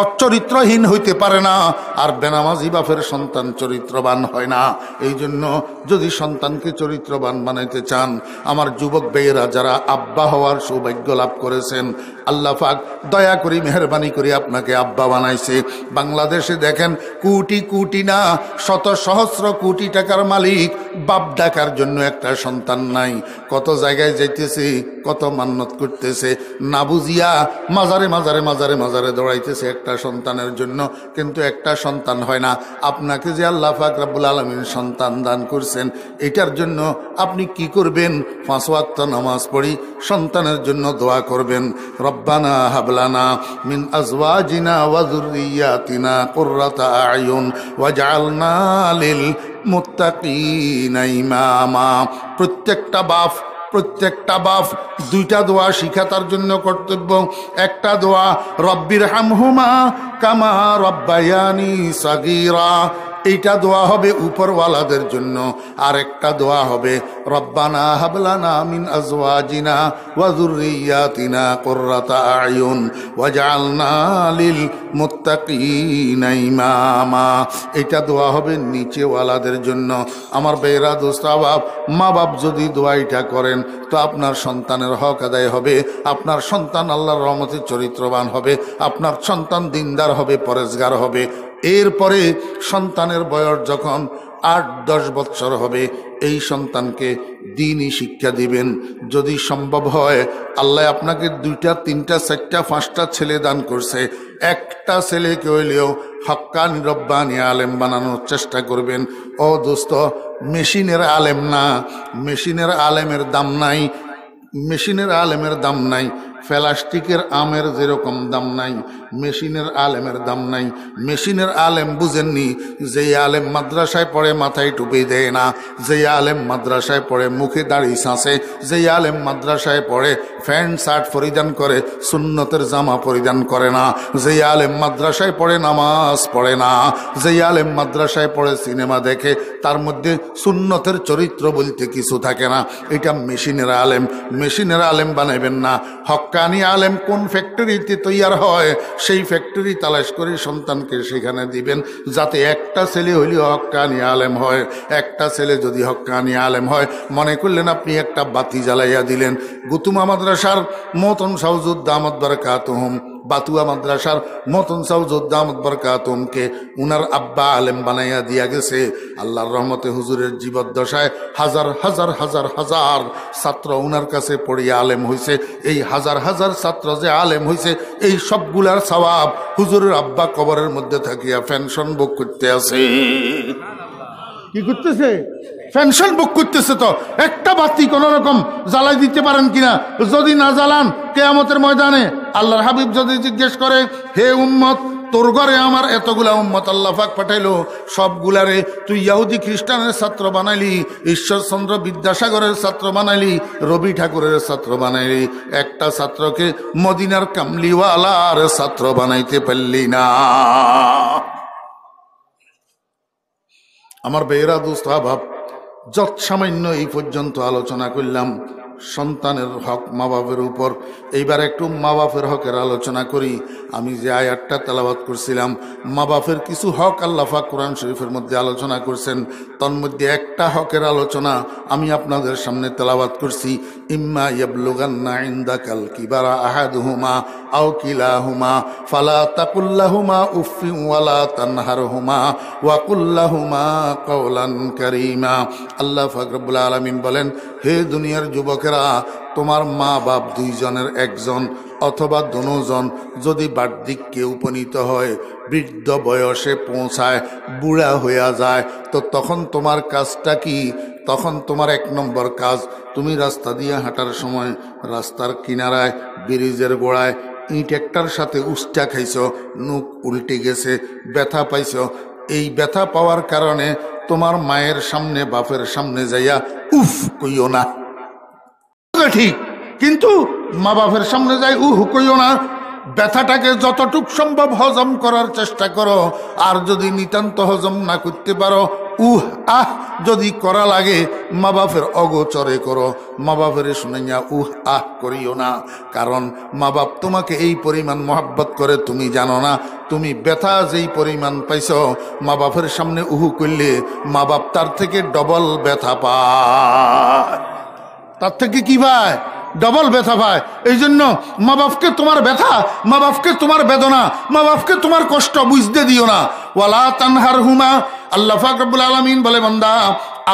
অচরিত্রহীন হইতে পারে না, আর বেনামাজি বাপের সন্তান চরিত্রবান হয় না। এই জন্য যদি সন্তানকে চরিত্রবান বানাইতে চান, আমার যুবক ভাইয়েরা যারা আব্বা হওয়ার সৌভাগ্য লাভ করেছেন, আল্লাহ পাক দয়া করি মেহরবানি করে আপনাকে আব্বা বানাইছে। বাংলাদেশে দেখেন কোটি কোটি না শত সহস্র কোটি টাকার মালিক, বাপ ডাকার জন্য একটা সন্তান নাই। কত জায়গায় যাইতেছে, কত মান্নত করতেছে, না বুঝিয়া মাজারে মাজারে মাজারে মাজারে দৌড়াইতেছে একটা সন্তানের জন্য, কিন্তু একটা সন্তান হয় না। আপনাকে যে আল্লাহ পাক রব্বুল আলামিন সন্তান দান করছেন, এটার জন্য আপনি কি করবেন? 5 ওয়াক্ত নামাজ পড়ি, সন্তানের জন্য দোয়া করবেন। রব্বানা হাবলানা মিন আজওয়াজিনা ওয়া যুররিয়াতিনা কুররাতা আয়ুন ওয়াজআলনা লিল মুত্তাকিনা ইমামা। প্রত্যেকটা বাপ 2টা দোয়া শিখা তার জন্য কর্তব্য। একটা দোয়া রব্বির হামহুমা কামা রব্বায়ানি সাগীরা, এইটা দোয়া হবে উপরওয়ালাদের জন্য। আর একটা দোয়া হবে রব্বানা হাবলানা মিন আজওয়াজিনা ওয়া যুররিয়াতিনা কুররাতা আয়ুন ওয়াজআলনা লিল মুত্তাকিনা ইমামা। এটা দোয়া হবে নিচেওয়ালাদের জন্য। আমার বেরা দোস্তাবাব, মা বাপ যদি দোয়াইটা করেন তো আপনার সন্তানের হক আদায় হবে, আপনার সন্তান আল্লাহর রহমতে চরিত্রবান হবে, আপনার সন্তান দিনদার হবে, পরেজগার হবে। এরপরে সন্তানের বয়স যখন 8-10 বছর হবে, এই সন্তানকে দ্বীনি শিক্ষা দিবেন। যদি সম্ভব হয়, আল্লাহ আপনাকে 2টা 3টা 4টা 5টা ছেলে দান করছে, একটা ছেলেকে হইলেও হক্কানি রব্বানি আলেম বানানোর চেষ্টা করবেন। ও দোস্ত, মেশিনের আলেম না, মেশিনের আলেমের দাম নাই, মেশিনের আলেমের দাম নাই, প্লাস্টিকের আমের যেরকম দাম নাই, মেশিনের আলেমের দাম নাই। মেশিনের আলেম বুঝেননি, যেই আলেম মাদ্রাসায় পড়ে মাথায় টুপি দেয় না, যেই আলেম মাদ্রাসায় পড়ে মুখে দাড়ি ছাঁচে, যেই আলেম মাদ্রাসায় পড়ে প্যান্ট শার্ট পরিধান করে সুন্নতের জামা পরিধান করে না, যেই আলেম মাদ্রাসায় পড়ে নামাজ পড়ে না, যেই আলেম মাদ্রাসায় পড়ে সিনেমা দেখে, তার মধ্যে সুন্নতের চরিত্র বলতে কিছু থাকে না, এটা মেশিনের আলেম। মেশিনের আলেম বানাইবেন না। হক্কানি আলেম কোন ফ্যাক্টরিতে তৈয়ার হয় সেই ফ্যাক্টরি তালাশ করে সন্তানকে সেখানে দিবেন, যাতে একটা ছেলে হইলেও হক্কানি আলেম হয়। একটা ছেলে যদি হক্কানি আলেম হয়, মনে করলেন আপনি একটা বাতি জ্বালাইয়া দিলেন। গুতুমা মাদ্রাসার মতন সাউজুদ্দামত বারাকাতুহুম, বাতুয়া মাদ্রাসার মতন সাউজুদ্দামত বারাকাতুহুমকে উনার আব্বা আলেম বানাইয়া দিয়া গেছে। আল্লাহর রহমতে হুজুরের জীবদ্দশায় হাজার হাজার হাজার হাজার ছাত্র উনার কাছে পড়িয়া আলেম হয়েছে। এই হাজার হাজার ছাত্র যে আলেম হয়েছে, এই সবগুলার সওয়াব হুজুরের আব্বা কবরের মধ্যে থাকিয়া পেনশন বুক করতে আছে। কি করতেছে? পেনশন বুক করতেছে। তো একটা বাতি কোন রকম জ্বালাই দিতে পারেন কিনা? যদি না জ্বালান, কিয়ামতের ময়দানে আল্লাহর হাবিব যদি জিজ্ঞেস করে, হে উম্মত, তোর ঘরে আমার এতগুলা উম্মত আল্লাহ পাক পাঠাইলো, সবগুলারে তুই ইহুদি খ্রিস্টানের ছাত্র বানাইলি, ঈশ্বরচন্দ্র বিদ্যাসাগরের ছাত্র বানাইলি, রবি ঠাকুরের ছাত্র বানাইলি, একটা ছাত্রকে মদিনার কামলিওয়ালার ছাত্র বানাইতে পারলি না। আমার বেয়েরা দোস্ত আভাব, যত সামান্য এই পর্যন্ত আলোচনা করলাম সন্তানের হক মা বাপের উপর। এইবার একটু মা বাপের হকের আলোচনা করি। আমি যে আয়াতটা তেলাওয়াত করছিলাম, মা বাপের কিছু হক আল্লাহ পাক কোরআন শরীফের মধ্যে আলোচনা করছেন। তন্মধ্যে একটা হকের আলোচনা আমি আপনাদের সামনে তেলাওয়াত করছি। ইম্মা ইয়াবলুগান্না ইনদাকাল কিবারা আহাদুহুমা আও কিলাহুমা ফালা তাকুল্লাহুমা উফফিন ওয়ালা তানহারহুমা ওয়া কুল্লাহুমা কাওলান কারীমা। আল্লাহ পাক রব্বুল আলামিন বলেন, হে দুনিয়ার যুবকেরা, তোমার মা বাপ দুইজনের একজন অথবা দুজন যদি বার্ধক্যে উপনীত হয়, বৃদ্ধ বয়সে পৌঁছায়, বুড়া হইয়া যায়, তো তখন তোমার কাজটা কি? তখন তোমার এক নম্বর কাজ, তুমি রাস্তা দিয়ে হাঁটার সময় রাস্তার কিনারায় ব্রিজের গোড়ায় ইট একটার সাথে উষ্টা খাইছ, মুখ উল্টে গেছে, ব্যথা পাইছ। এই ব্যথা পাওয়ার কারণে তোমার মায়ের সামনে বাপের সামনে যাইয়া উফ কইও না, ঠিক, কিন্তু মা বাপের সামনে যাই উহ কইও না। ব্যথাটাকে যতটুক সম্ভব হজম করার চেষ্টা করো। আর যদি নিতান্ত হজম না করতে পারো, উহ আহ যদি করা লাগে, মা বাপের অগোচরে করো। মা বাপের শুনাইয়া উহ আহ করিও না। কারণ মা বাপ তোমাকে এই পরিমাণ মহাব্বত করে তুমি জানো না। তুমি ব্যথা যেই পরিমাণ পাইছ, মা বাপের সামনে উহু করলে মা বাপ তার থেকে ডবল ব্যথা পায়। তার থেকে কি পায়? ডবল ব্যথা পায়। এই জন্য মা বাপকে তোমার ব্যথা, মা বাপকে তোমার বেদনা, মা বাপকে তোমার কষ্ট বুঝতে দিও না। ওয়ালা তানহারহুমা, আল্লাহ পাক রব্বুল আলামিন বলে, বান্দা,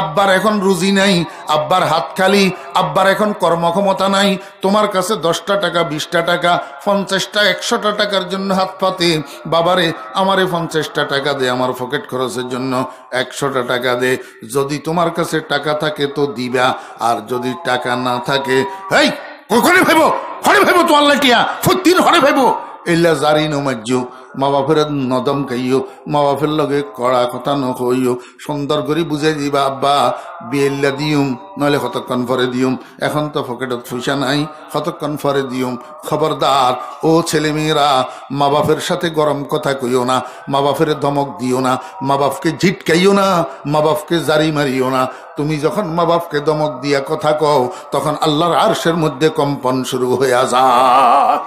আব্বার এখন রুজি নাই, আব্বার হাত খালি, আব্বার এখন কর্মক্ষমতা নাই, তোমার কাছে 10টা টাকা 20টা টাকা 50টা 100টা টাকার জন্য হাত পাতে, বাবারে আমারে 50টা টাকা দে, আমার পকেট খরচের জন্য 100টা টাকা দে। যদি তোমার কাছে টাকা থাকে তো দিবা, আর যদি টাকা না থাকে, হেই কখনই ভাইবো, হরে ভাইবো তো আল্লাহ টিয়া ফুতিন হরে ভাইবো, এলা জারি নমাজ্য। মা বাপের নদম খাইও, মা বাপের লগে কড়া কথা নকইও, সুন্দর করে বুঝাই দিবা, আব্বা বিয়েল্লা দিউম, নইলে কতক্ষণ পরে দিউম, এখন তো পকেটত পয়সা নাই, কতক্ষণ পরে দিউম। খবরদার ও ছেলে মেয়েরা, মা বাপের সাথে গরম কথা কইও না, মা বাপের ধমক দিও না, মা বাপকে ঝিটকাইও না, মা বাপকে জারি মারিও না। তুমি যখন মা বাপকে ধমক দিয়া কথা কও, তখন আল্লাহর আরশের মধ্যে কম্পন শুরু হইয়া যায়।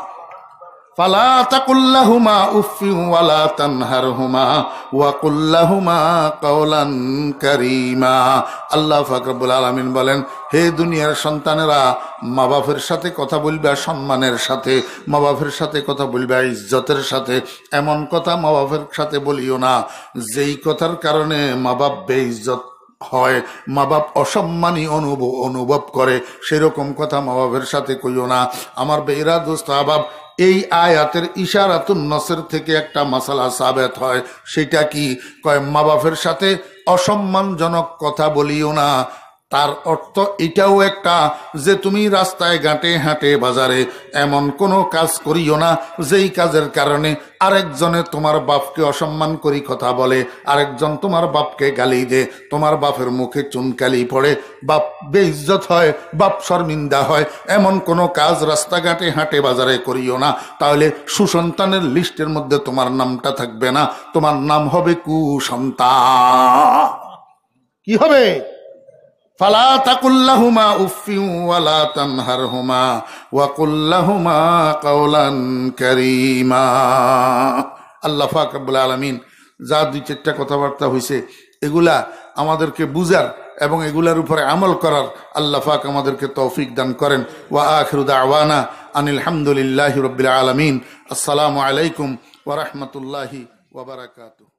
ফালা তাকুল্লাহুমা উফফিন ওয়ালা তানহারহুমা ওয়া কুল্লাহুমা কাওলান কারীমা। আল্লাহ পাক রব্বুল আলামিন বলেন, হে দুনিয়ার সন্তানেরা, মা বাপের সাথে কথা বলবা সম্মানের সাথে, মা বাপের সাথে কথা বলবা ইজ্জতের সাথে। এমন কথা মা বাপের সাথে বলিও না যেই কথার কারণে মা বাপ বেইজ্জত হয়, মা বাপ অসম্মানী অনুভব করে, সেরকম কথা মা বাপের সাথে কইও না। আমার বেইরা দোস্ত আবাব, এই আয়াতের ইশারাতুন নসর থেকে একটা মাসালা সাবেত হয়। সেটা কি? কয় মা বাপের সাথে অসম্মানজনক কথা বলিও না। তার অর্থ এটাও একটা যে তুমি রাস্তায় ঘাটে হাটে বাজারে এমন কোনো কাজ করিও না যেই কাজের কারণে আরেকজনে তোমার বাপকে অসম্মান করি কথা বলে, আরেকজন তোমার বাপকে গালি দে, তোমার বাপের মুখে চুনকালি পড়ে, বাপ বেইজ্জত হয়, বাপ শর্মিন্দা হয়, এমন কোনো কাজ রাস্তাঘাটে হাটে বাজারে করিও না। তাহলে সুসন্তানের লিস্টের মধ্যে তোমার নামটা থাকবে না, তোমার নাম হবে কুসন্তান। কি হবে? ফালা তাকুল্লাহুমা উফিউ ওয়ালা তানহারহুমা ওয়া কুল্লাহুমা কাওলান কারীমা। আল্লাহ পাক রব্বুল আলামিন যা দুই চারটা কথাবার্তা হয়েছে এগুলা আমাদেরকে বুঝার এবং এগুলার উপরে আমল করার আল্লাহ পাক আমাদেরকে তৌফিক দান করেন। ওয়া আখিরু দাওয়ানা আনিল হামদুলিল্লাহি রাব্বিল আলামিন। আসসালামু আলাইকুম ওয়া রাহমাতুল্লাহি ওয়া বারাকাতুহু।